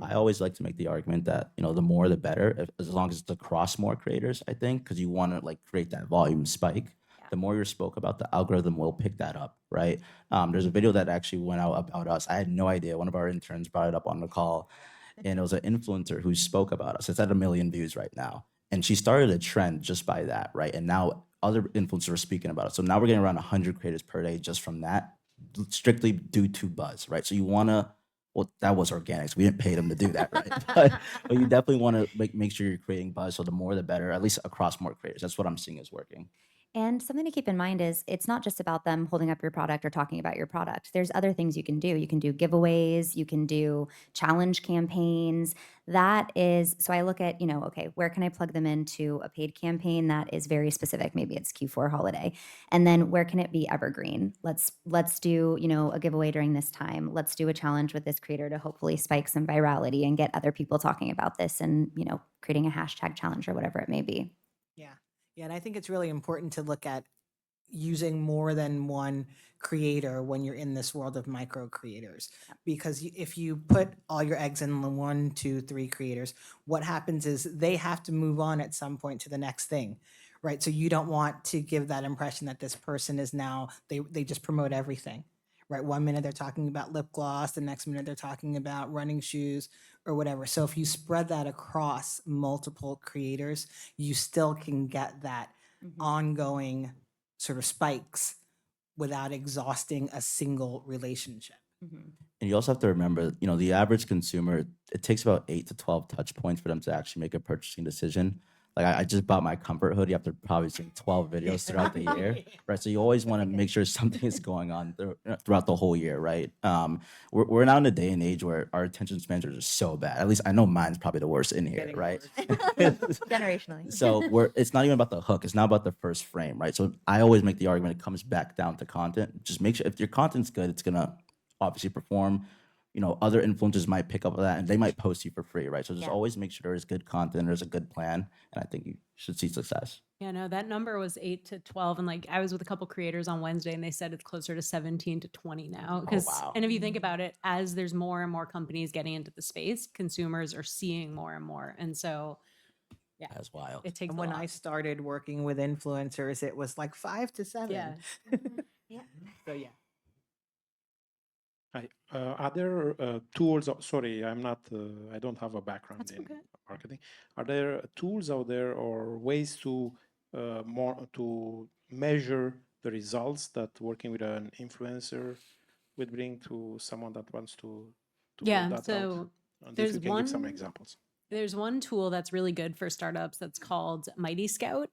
A: I always like to make the argument that, the more the better, as long as it's across more creators, I think, because you want to like create that volume spike. The more you're spoke about, the algorithm will pick that up, right? There's a video that actually went out about us. I had no idea. One of our interns brought it up on the call, and it was an influencer who spoke about us. It's at 1 million views right now, and she started a trend just by that, right? And now other influencers were speaking about it. So now we're getting around 100 creators per day just from that, strictly due to buzz, right? So you want to, well, that was organic. So we didn't pay them to do that, right? But you definitely want to make sure you're creating buzz. So the more, the better, at least across more creators. That's what I'm seeing is working.
B: And something to keep in mind is it's not just about them holding up your product or talking about your product. There's other things you can do. You can do giveaways, you can do challenge campaigns. That is, so I look at, okay, where can I plug them into a paid campaign that is very specific? Maybe it's Q4 holiday. And then where can it be evergreen? Let's do, a giveaway during this time. Let's do a challenge with this creator to hopefully spike some virality and get other people talking about this and, creating a hashtag challenge or whatever it may be.
E: Yeah. Yeah. And I think it's really important to look at using more than one creator when you're in this world of micro creators, because if you put all your eggs in the 1, 2, 3 creators, what happens is they have to move on at some point to the next thing, right? So you don't want to give that impression that this person is now, they just promote everything, right? One minute they're talking about lip gloss, the next minute they're talking about running shoes or whatever. So if you spread that across multiple creators, you still can get that ongoing sort of spikes without exhausting a single relationship.
A: And you also have to remember, the average consumer, it takes about 8 to 12 touch points for them to actually make a purchasing decision. Like I just bought my comfort hoodie after probably seeing 12 videos throughout the year, right? So you always want to make sure something is going on throughout the whole year, right? We're now in a day and age where our attention spans are just so bad. At least I know mine's probably the worst in here,
E: Getting
A: right?
B: Generationally.
A: So it's not even about the hook. It's not about the first frame, right? So I always make the argument, it comes back down to content. Just make sure if your content's good, it's gonna obviously perform. Other influencers might pick up on that and they might post you for free, right? So just
B: Yeah.
A: always make sure there's good content, there's a good plan, and I think you should see success.
D: Yeah, no, that number was 8 to 12. And like I was with a couple creators on Wednesday and they said it's closer to 17 to 20 now.
A: Wow.
D: And if you think about it, as there's more and more companies getting into the space, consumers are seeing more and more. And so, yeah,
A: That's wild.
D: it takes
E: And
D: a
E: when
D: lot.
E: I started working with influencers, it was like 5 to 7.
D: Yeah.
B: Yeah.
E: So yeah.
K: Hi. Are there tools? Sorry, I'm not. I don't have a background
D: That's
K: in
D: okay.
K: marketing. Are there tools out there or ways to to measure the results that working with an influencer would bring to someone that wants to build
D: Yeah.
K: that out?
D: So
K: And if
D: there's
K: you can give some examples.
D: There's one tool that's really good for startups that's called Mighty Scout.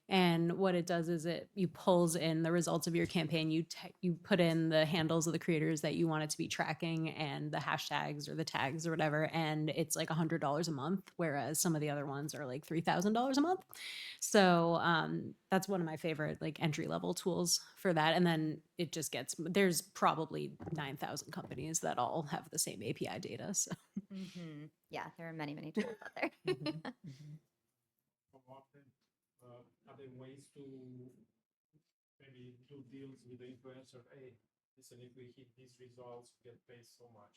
D: And what it does is you pulls in the results of your campaign. You put in the handles of the creators that you want it to be tracking and the hashtags or the tags or whatever. And it's like $100 a month, whereas some of the other ones are like $3,000 a month. So that's one of my favorite like entry level tools for that. And then there's probably 9,000 companies that all have the same API data. So.
B: Yeah, there are many, many tools out there.
K: Are there ways to maybe do deals with the influencer? Hey, listen, if we hit these results, we get paid so much.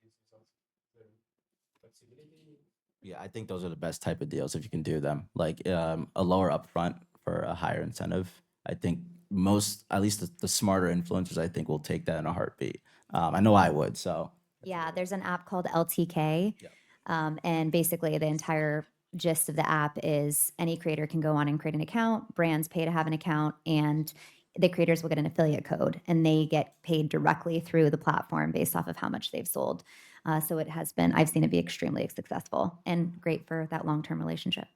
K: If we hit these results, the flexibility.
A: Yeah, I think those are the best type of deals if you can do them. Like a lower upfront for a higher incentive. I think at least the smarter influencers, I think will take that in a heartbeat. I know I would. So
B: Yeah, there's an app called LTK.
A: Yep.
B: And basically, the entire gist of the app is any creator can go on and create an account, brands pay to have an account, and the creators will get an affiliate code and they get paid directly through the platform based off of how much they've sold. So I've seen it be extremely successful and great for that long-term relationship.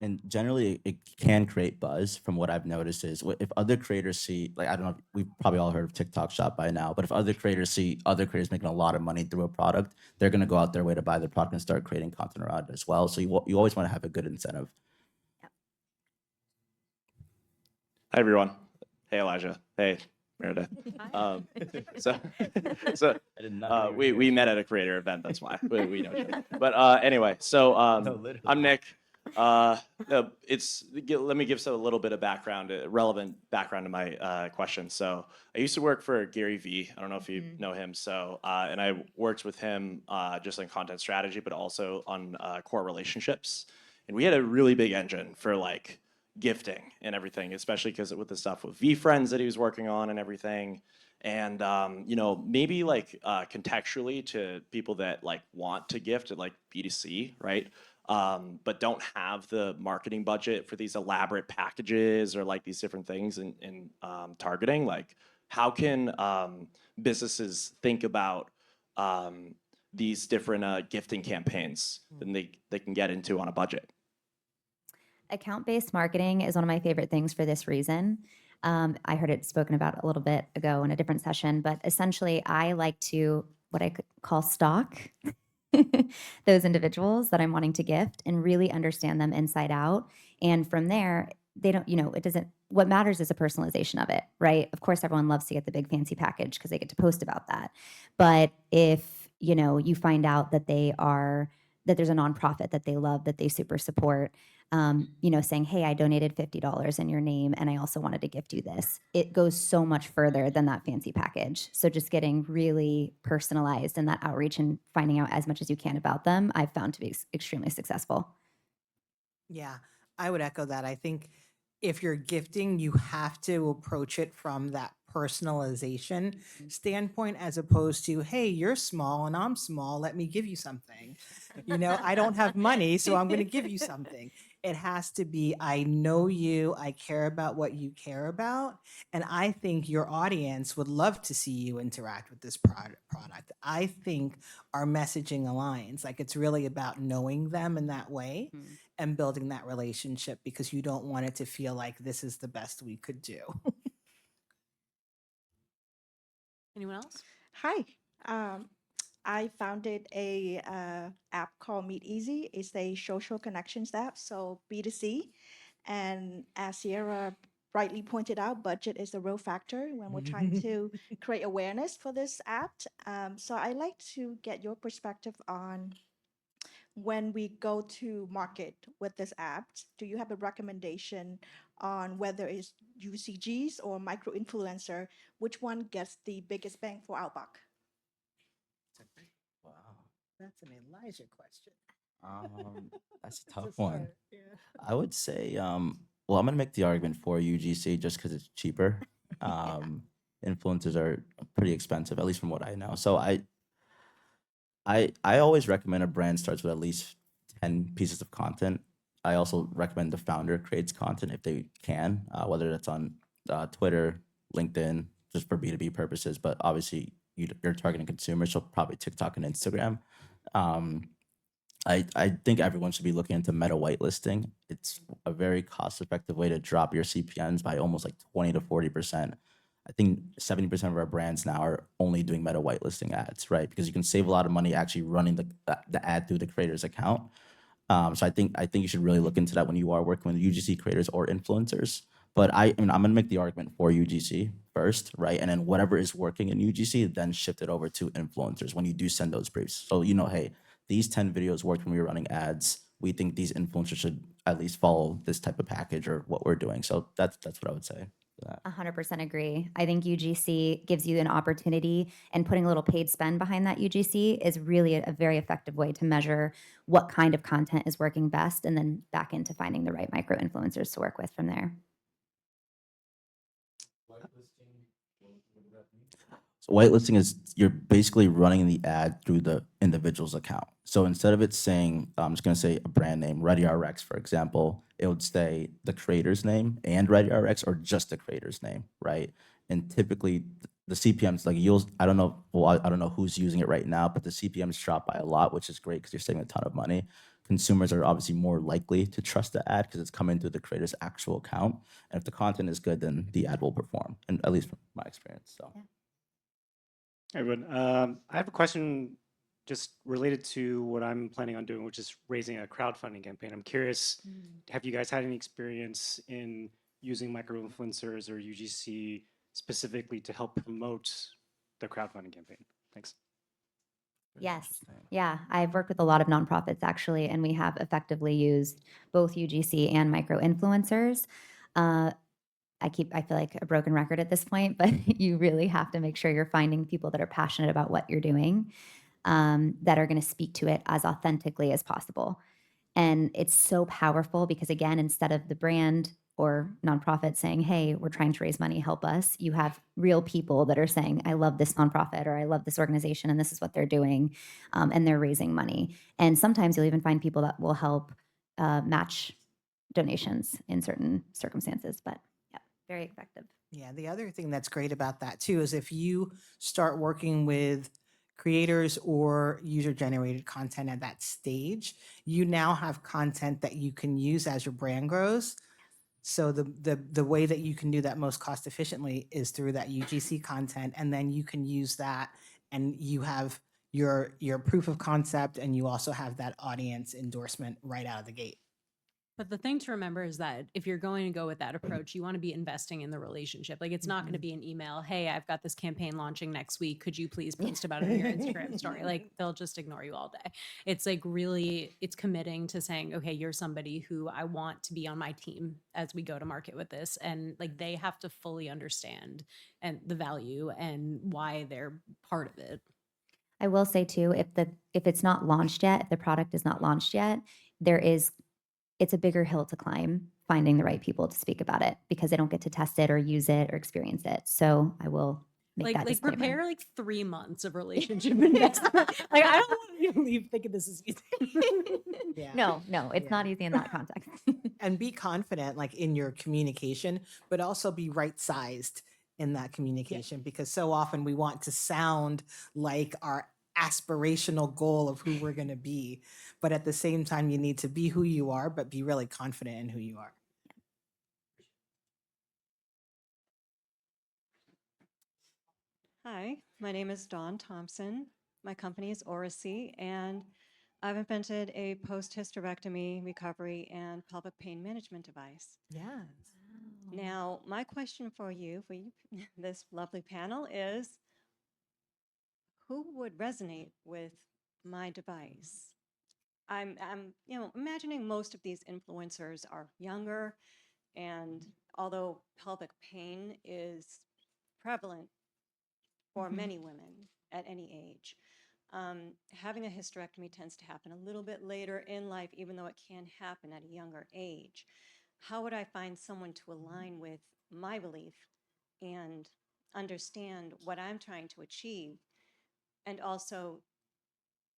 A: and generally it can create buzz. From what I've noticed is if other creators see, like, I don't know, we've probably all heard of TikTok Shop by now, but if other creators see other creators making a lot of money through a product, they're going to go out their way to buy the product and start creating content around it as well. So you always want to have a good incentive.
L: Hi, everyone. Hey, Elijah. Hey, Meredith. So
A: I did not.
L: we met at a creator event. That's why we know each other. But anyway, so
A: literally.
L: I'm Nick. Let me give a little bit of background, relevant background to my question. So I used to work for Gary Vee. I don't know if you know him. So and I worked with him just on content strategy, but also on core relationships. And we had a really big engine for like gifting and everything, especially because with the stuff with VFriends that he was working on and everything. And maybe like contextually to people that like want to gift at like B2C, right? but don't have the marketing budget for these elaborate packages or like these different things in targeting. Like, how can businesses think about these different gifting campaigns that they can get into on a budget?
B: Account-based marketing is one of my favorite things for this reason. I heard it spoken about a little bit ago in a different session, but essentially, I like to what I could call stock those individuals that I'm wanting to gift and really understand them inside out. And from there, they don't, it doesn't, what matters is the personalization of it, right? Of course, everyone loves to get the big fancy package because they get to post about that. But if, you find out that that there's a nonprofit that they love, that they super support, saying, hey, I donated $50 in your name and I also wanted to gift you this. It goes so much further than that fancy package. So just getting really personalized in that outreach and finding out as much as you can about them, I've found to be extremely successful.
E: Yeah, I would echo that. I think if you're gifting, you have to approach it from that personalization standpoint as opposed to, hey, you're small and I'm small, let me give you something. I don't have money, so I'm going to give you something. It has to be, I know you, I care about what you care about, and I think your audience would love to see you interact with this product. I think our messaging aligns. Like, it's really about knowing them in that way and building that relationship, because you don't want it to feel like this is the best we could do.
D: Anyone else?
M: Hi. I founded a app called Meet Easy. It's a social connections app, so B2C. And as Sierra rightly pointed out, budget is a real factor when we're trying to create awareness for this app. So I'd like to get your perspective on when we go to market with this app. Do you have a recommendation on whether it's UCGs or micro influencer? Which one gets the biggest bang for our buck?
A: Wow.
E: That's an Elijah question.
A: That's a
E: To
A: tough one.
E: start, yeah.
A: I would say, well, I'm gonna make the argument for UGC just because it's cheaper. Influencers are pretty expensive, at least from what I know. So I always recommend a brand starts with at least 10 pieces of content. I also recommend the founder creates content if they can, whether that's on Twitter, LinkedIn, just for B2B purposes. But obviously, you're targeting consumers, so probably TikTok and Instagram. Um, I think everyone should be looking into meta whitelisting. It's a very cost-effective way to drop your CPMs by almost like 20 to 40%. I think 70% of our brands now are only doing meta whitelisting ads, right? Because you can save a lot of money actually running the ad through the creator's account. So I think you should really look into that when you are working with UGC creators or influencers. But I'm gonna make the argument for UGC first, right? And then whatever is working in UGC, then shift it over to influencers when you do send those briefs. So hey, these 10 videos worked when we were running ads. We think these influencers should at least follow this type of package or what we're doing. So that's what I would say for that.
B: 100% agree. I think UGC gives you an opportunity, and putting a little paid spend behind that UGC is really a very effective way to measure what kind of content is working best and then back into finding the right micro influencers to work with from there.
A: So whitelisting is you're basically running the ad through the individual's account. So instead of it saying, I'm just going to say a brand name, ReadyRx, for example, it would say the creator's name and ReadyRx or just the creator's name, right? And typically the CPMs, like I don't know, well, I don't know who's using it right now, but the CPMs drop by a lot, which is great because you're saving a ton of money. Consumers are obviously more likely to trust the ad because it's coming through the creator's actual account. And if the content is good, then the ad will perform, and at least from my experience. So.
B: Yeah.
N: Hey, everyone. I have a question just related to what I'm planning on doing, which is raising a crowdfunding campaign. I'm curious, have you guys had any experience in using micro-influencers or UGC specifically to help promote the crowdfunding campaign? Thanks.
B: Yes. Yeah. I've worked with a lot of nonprofits actually, and we have effectively used both UGC and micro influencers. I feel like a broken record at this point, but you really have to make sure you're finding people that are passionate about what you're doing, that are going to speak to it as authentically as possible. And it's so powerful because, again, instead of the brand or nonprofit saying, hey, we're trying to raise money, help us. You have real people that are saying, I love this nonprofit or I love this organization and this is what they're doing, and they're raising money. And sometimes you'll even find people that will help match donations in certain circumstances. But yeah, very effective.
E: Yeah, the other thing that's great about that too is if you start working with creators or user generated content at that stage, you now have content that you can use as your brand grows. So the way that you can do that most cost efficiently is through that UGC content, and then you can use that, and you have your proof of concept, and you also have that audience endorsement right out of the gate.
D: But the thing to remember is that if you're going to go with that approach, you want to be investing in the relationship. Like it's not going to be an email, hey, I've got this campaign launching next week. Could you please post about it on your Instagram story? Like they'll just ignore you all day. It's like really, it's committing to saying, okay, you're somebody who I want to be on my team as we go to market with this. And like they have to fully understand and the value and why they're part of it.
B: I will say too, if it's not launched yet, if the product is not launched yet, it's a bigger hill to climb finding the right people to speak about it because they don't get to test it or use it or experience it. So I will make that
D: Like
B: disclaimer.
D: prepare like 3 months of relationship investment. Like I don't want you to leave thinking this is easy.
E: Yeah.
B: No, it's not easy in that context.
E: And be confident like in your communication, but also be right sized in that communication because so often we want to sound like our aspirational goal of who we're going to be, but at the same time you need to be who you are but be really confident in who you are.
O: Hi, my name is Dawn Thompson. My company is Oracy, and I've invented a post-hysterectomy recovery and pelvic pain management device.
E: Yes.
O: Now, my question for you, this lovely panel, is who would resonate with my device? I'm imagining most of these influencers are younger, and although pelvic pain is prevalent for many women at any age, having a hysterectomy tends to happen a little bit later in life, even though it can happen at a younger age. How would I find someone to align with my belief and understand what I'm trying to achieve, and also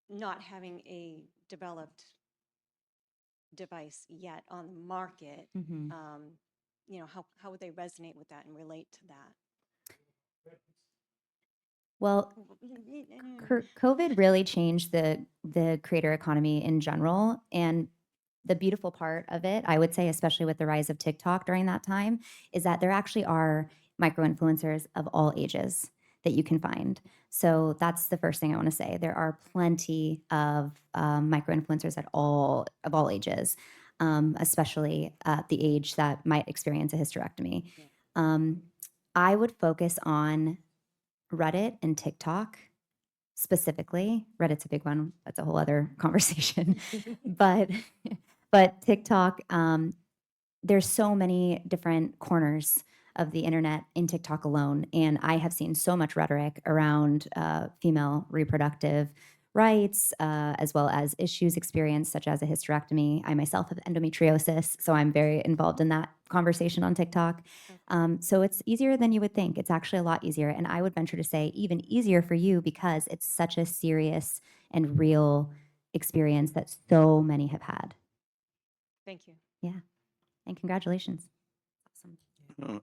O: not having a developed device yet on the market? How would they resonate with that and relate to that?
B: Well, COVID really changed the creator economy in general. And the beautiful part of it, I would say, especially with the rise of TikTok during that time, is that there actually are micro influencers of all ages that you can find. So that's the first thing I want to say. There are plenty of micro influencers of all ages, especially at the age that might experience a hysterectomy. I would focus on Reddit and TikTok specifically. Reddit's a big one. That's a whole other conversation. but TikTok, there's so many different corners of the internet in TikTok alone, and I have seen so much rhetoric around female reproductive rights, as well as issues experienced, such as a hysterectomy. I myself have endometriosis, so I'm very involved in that conversation on TikTok. So it's easier than you would think. It's actually a lot easier, and I would venture to say even easier for you because it's such a serious and real experience that so many have had.
O: Thank you.
B: Yeah, and congratulations. Awesome.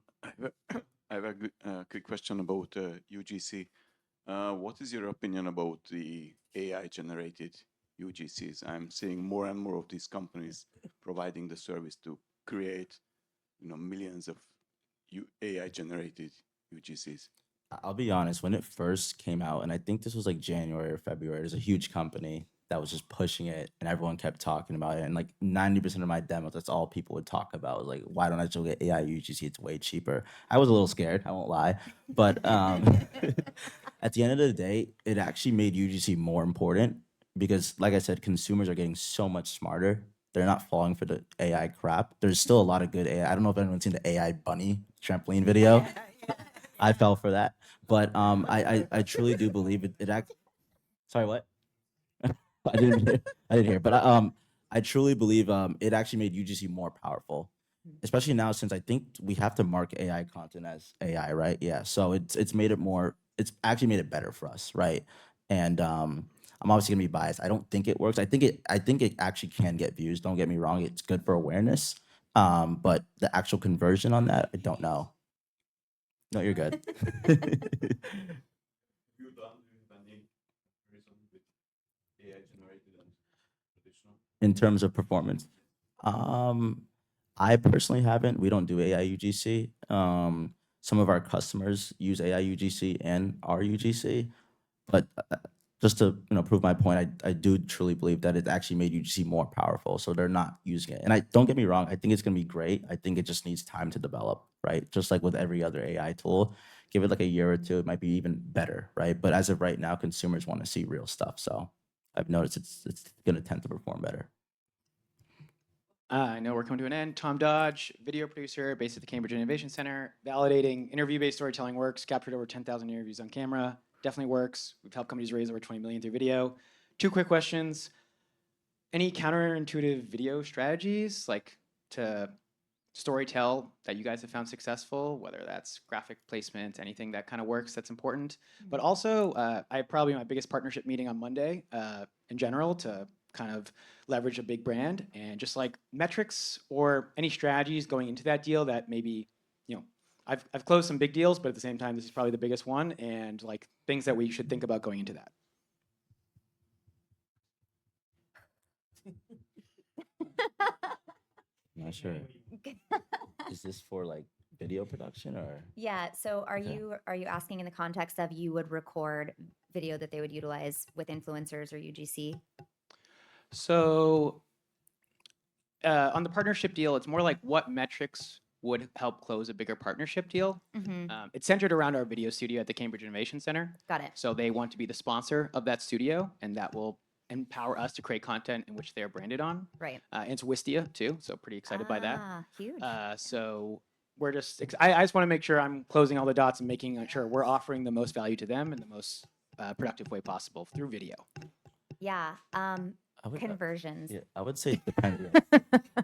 P: I have a quick question about UGC. What is your opinion about the AI-generated UGCs? I'm seeing more and more of these companies providing the service to create, millions of AI-generated UGCs.
A: I'll be honest, when it first came out, and I think this was like January or February, there's a huge company that was just pushing it and everyone kept talking about it. And like 90% of my demos, that's all people would talk about. Was like, why don't I just get AI UGC? It's way cheaper. I was a little scared, I won't lie. But at the end of the day, it actually made UGC more important because, like I said, consumers are getting so much smarter. They're not falling for the AI crap. There's still a lot of good AI. I don't know if anyone's seen the AI bunny trampoline video. I fell for that. But I truly do believe it act. Sorry, what? I didn't hear. But I truly believe it actually made UGC more powerful especially now since I think we have to mark AI content as AI, right? Yeah. So it's made it more. It's actually made it better for us, right? And I'm obviously gonna be biased. I don't think it works. I think it actually can get views. Don't get me wrong. It's good for awareness. But the actual conversion on that, I don't know. No, you're good.
P: You done any comparison with AI generated and traditional?
A: In terms of performance, I personally haven't. We don't do AI UGC. Some of our customers use AI UGC and our UGC, but just to prove my point, I do truly believe that it actually made UGC more powerful. So they're not using it. And I don't get me wrong, I think it's gonna be great. I think it just needs time to develop, right? Just like with every other AI tool, give it like a year or two, it might be even better, right? But as of right now, consumers want to see real stuff. So I've noticed it's gonna tend to perform better.
Q: I know we're coming to an end. Tom Dodge, video producer based at the Cambridge Innovation Center, validating interview-based storytelling works, captured over 10,000 interviews on camera. Definitely works. We've helped companies raise over 20 million through video. 2 quick questions. Any counterintuitive video strategies like to storytell that you guys have found successful, whether that's graphic placement, anything that kind of works that's important? But also, I have probably my biggest partnership meeting on Monday in general to kind of leverage a big brand and just like metrics or any strategies going into that deal that maybe, I've closed some big deals, but at the same time, this is probably the biggest one, and like things that we should think about going into that.
A: I'm not sure. Is this for like video production or?
B: Yeah. So are
A: Okay.
B: you asking in the context of you would record video that they would utilize with influencers or UGC?
Q: So on the partnership deal, it's more like what metrics would help close a bigger partnership deal. It's centered around our video studio at the Cambridge Innovation Center.
B: Got it.
Q: So they want to be the sponsor of that studio, and that will empower us to create content in which they're branded on.
B: Right.
Q: And it's Wistia too, so pretty excited by that.
B: Huge.
Q: So we're just, I just want to make sure I'm closing all the dots and making sure we're offering the most value to them in the most productive way possible through video.
B: Yeah.
A: I would,
B: Conversions.
A: yeah, I would say it depends.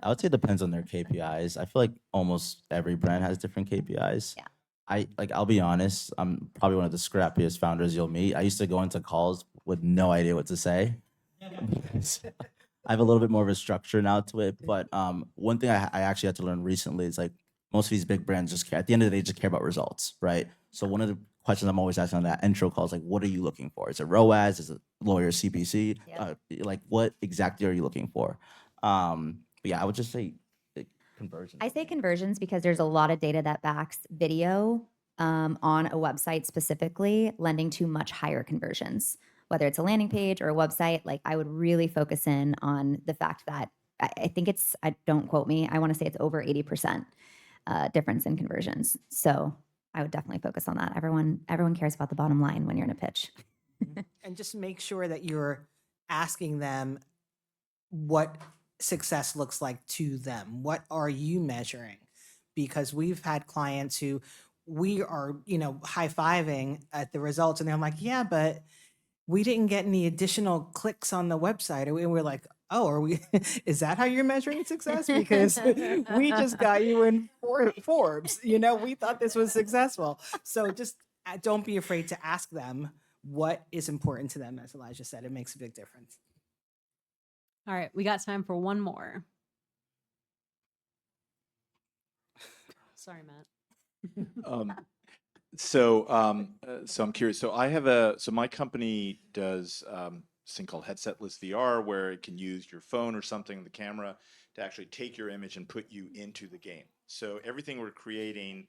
A: I would say it depends on their KPIs. I feel like almost every brand has different KPIs.
B: Yeah.
A: I'll be honest, I'm probably one of the scrappiest founders you'll meet. I used to go into calls with no idea what to say. I have a little bit more of a structure now to it, but one thing I actually had to learn recently is like most of these big brands just care, at the end of the day, just care about results, right? So one of the questions I'm always asking on that intro call is like, what are you looking for? Is it ROAS? Is it lawyer CPC?
B: Yep.
A: Like what exactly are you looking for? But yeah, I would just say conversions.
B: I say conversions because there's a lot of data that backs video on a website specifically, lending to much higher conversions. Whether it's a landing page or a website, like I would really focus in on the fact that I think don't quote me, I want to say it's over 80% difference in conversions. So I would definitely focus on that. Everyone cares about the bottom line when you're in a pitch.
E: And just make sure that you're asking them what success looks like to them. What are you measuring? Because we've had clients who we are, high-fiving at the results and they're like, yeah, but we didn't get any additional clicks on the website. And we're like, oh, is that how you're measuring success? Because we just got you in Forbes, we thought this was successful. So just don't be afraid to ask them what is important to them. As Elijah said, it makes a big difference.
D: All right, we got time for one more. Sorry, Matt.
J: So I'm curious. So my company does this thing called headsetless VR, where it can use your phone or something, the camera, to actually take your image and put you into the game. So everything we're creating,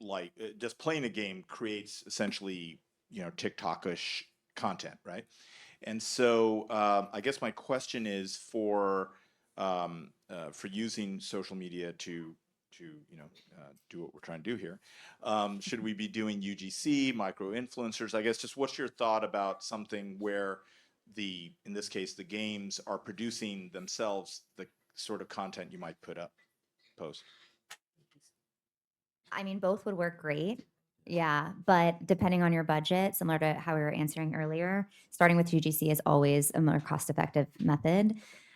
J: like just playing a game, creates essentially TikTok-ish content, right? And so I guess my question is for using social media to do what we're trying to do here. Should we be doing UGC, micro influencers? I guess just what's your thought about something where in this case, the games are producing themselves the sort of content you might post?
B: I mean, both would work great. Yeah, but depending on your budget, similar to how we were answering earlier, starting with UGC is always a more cost-effective method.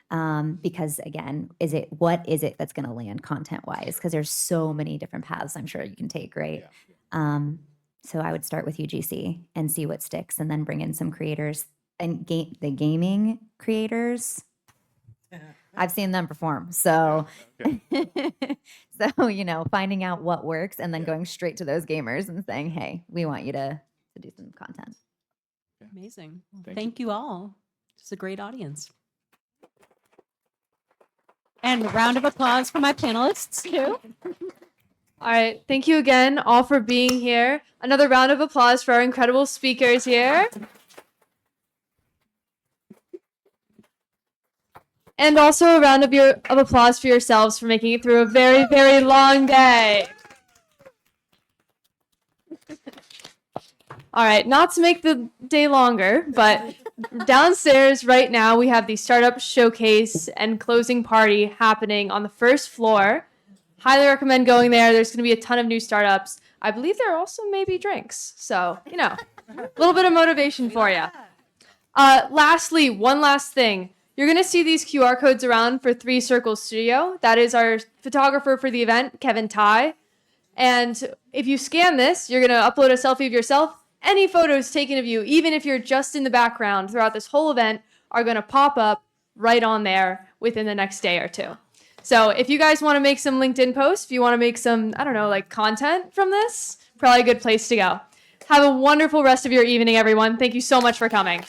B: Because again, what is it that's going to land content wise? Because there's so many different paths I'm sure you can take, right? So I would start with UGC and see what sticks, and then bring in some creators and the gaming creators. I've seen them perform. So, so finding out what works and then going straight to those gamers and saying, hey, we want you to do some content.
D: Amazing.
J: Thank
D: Thank you all. It's a great audience. And a round of applause for my panelists, too.
C: All right. Thank you again all for being here. Another round of applause for our incredible speakers here. And also a round of applause for yourselves for making it through a very, very long day. All right, not to make the day longer, but downstairs right now we have the startup showcase and closing party happening on the first floor. Highly recommend going there. There's going to be a ton of new startups. I believe there are also maybe drinks. So, a little bit of motivation for you. Lastly, one last thing. You're going to see these QR codes around for 3 Circles Studio. That is our photographer for the event, Kevin Tai. And if you scan this, you're going to upload a selfie of yourself. Any photos taken of you, even if you're just in the background throughout this whole event, are going to pop up right on there within the next day or 2. So if you guys want to make some LinkedIn posts, if you want to make some, content from this, probably a good place to go. Have a wonderful rest of your evening, everyone. Thank you so much for coming.